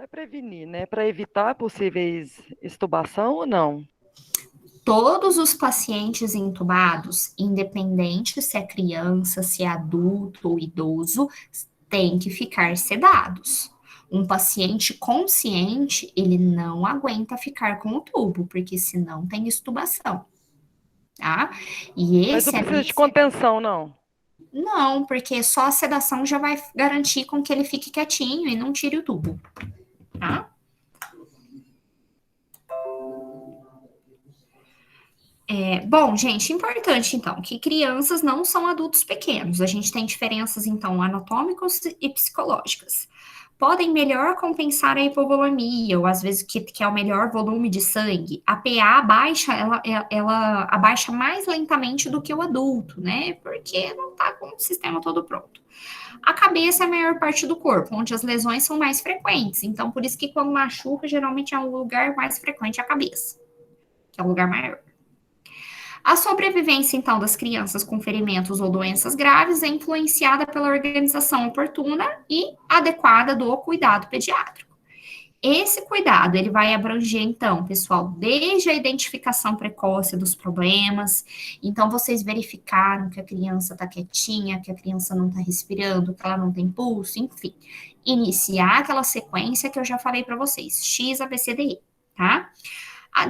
prevenir, né? Para evitar possíveis extubação ou não? Todos os pacientes intubados, independente se é criança, se é adulto ou idoso, têm que ficar sedados. Um paciente consciente, ele não aguenta ficar com o tubo, porque senão tem extubação, tá? Mas não precisa de contenção, não? Não, porque só a sedação já vai garantir com que ele fique quietinho e não tire o tubo, tá? Bom, gente, importante, então, que crianças não são adultos pequenos. A gente tem diferenças, então, anatômicas e psicológicas. Podem melhor compensar a hipovolemia, ou às vezes que é o melhor volume de sangue. A PA abaixa, ela abaixa mais lentamente do que o adulto, né? Porque não tá com o sistema todo pronto. A cabeça é a maior parte do corpo, onde as lesões são mais frequentes. Então, por isso que quando machuca, geralmente é o lugar mais frequente a cabeça, que é o lugar maior. A sobrevivência, então, das crianças com ferimentos ou doenças graves é influenciada pela organização oportuna e adequada do cuidado pediátrico. Esse cuidado, ele vai abranger, então, pessoal, desde a identificação precoce dos problemas. Então, vocês verificaram que a criança está quietinha, que a criança não está respirando, que ela não tem pulso, enfim. Iniciar aquela sequência que eu já falei para vocês, X, A, B, C, D, E, tá?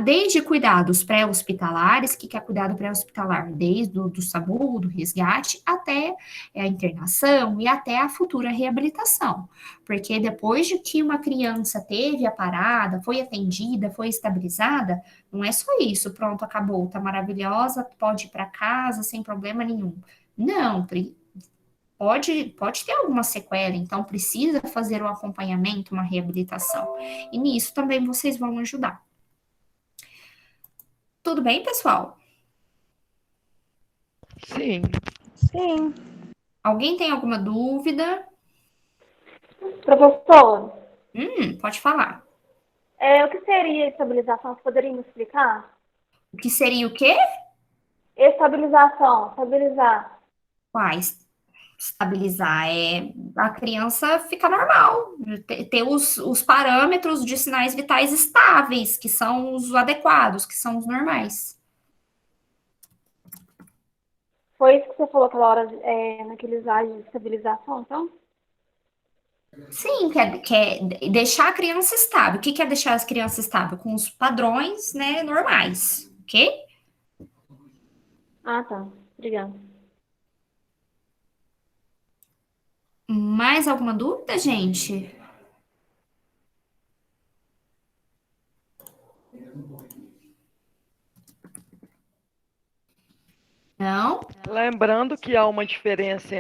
Desde cuidados pré-hospitalares, que é cuidado pré-hospitalar? Desde do SAMU, do resgate, até a internação e até a futura reabilitação. Porque depois de que uma criança teve a parada, foi atendida, foi estabilizada, não é só isso, pronto, acabou, tá maravilhosa, pode ir para casa sem problema nenhum. Não, pode ter alguma sequela, então precisa fazer um acompanhamento, uma reabilitação. E nisso também vocês vão ajudar. Tudo bem, pessoal? Sim. Sim. Alguém tem alguma dúvida? Professor, Pode falar. o que seria estabilização? Você poderia me explicar? O que seria o quê? Estabilizar. Estabilizar a criança ficar normal, ter os parâmetros de sinais vitais estáveis, que são os adequados, que são os normais. Foi isso que você falou aquela hora, naquele slide de estabilização, então? Sim, quer deixar a criança estável. O que é deixar as crianças estáveis? Com os padrões, né, normais, ok? Ah, tá. Obrigada. Mais alguma dúvida, gente? Não? Lembrando que há uma diferença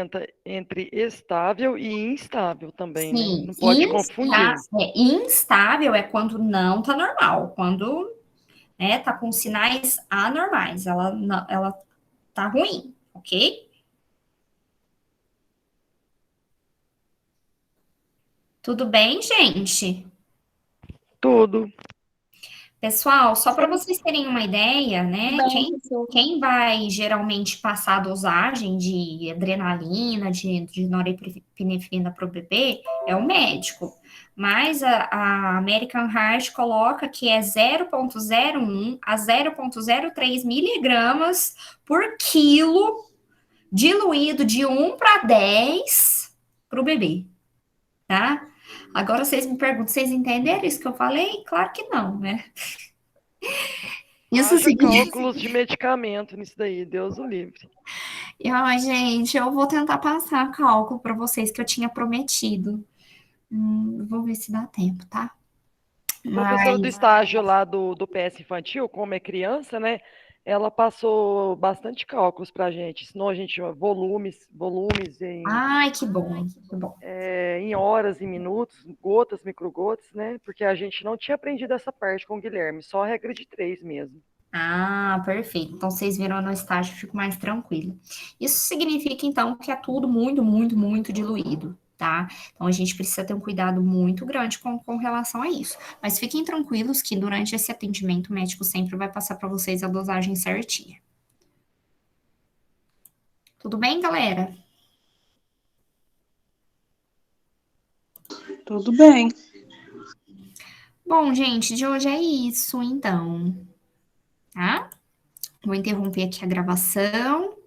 entre estável e instável também, Sim, né? Não pode confundir. Instável é quando não tá normal, quando tá com sinais anormais, ela tá ruim, ok? Tudo bem, gente? Tudo. Pessoal, só para vocês terem uma ideia, né? Quem vai geralmente passar a dosagem de adrenalina, de norepinefrina para o bebê é o médico. Mas a American Heart coloca que é 0,01 a 0,03 miligramas por quilo, diluído de 1 para 10 para o bebê, tá? Agora vocês me perguntam, vocês entenderam isso que eu falei? Claro que não, né? Isso sim. Cálculos de medicamento nisso daí, Deus o livre. Ai, gente, eu vou tentar passar cálculo para vocês que eu tinha prometido. Vou ver se dá tempo, tá? Professor do estágio lá do PS infantil, como é criança, né? ela passou bastante cálculos para a gente, ensinou a gente volumes Ai, que bom, que bom. Em horas, em minutos, gotas, microgotas, né? Porque a gente não tinha aprendido essa parte com o Guilherme, só a regra de 3 mesmo. Ah, perfeito. Então, vocês viram no estágio, fico mais tranquila. Isso significa, então, que é tudo muito, muito, muito diluído, tá? Então, a gente precisa ter um cuidado muito grande com relação a isso. Mas fiquem tranquilos que durante esse atendimento, o médico sempre vai passar para vocês a dosagem certinha. Tudo bem, galera? Tudo bem. Bom, gente, de hoje é isso, então. Tá? Vou interromper aqui a gravação.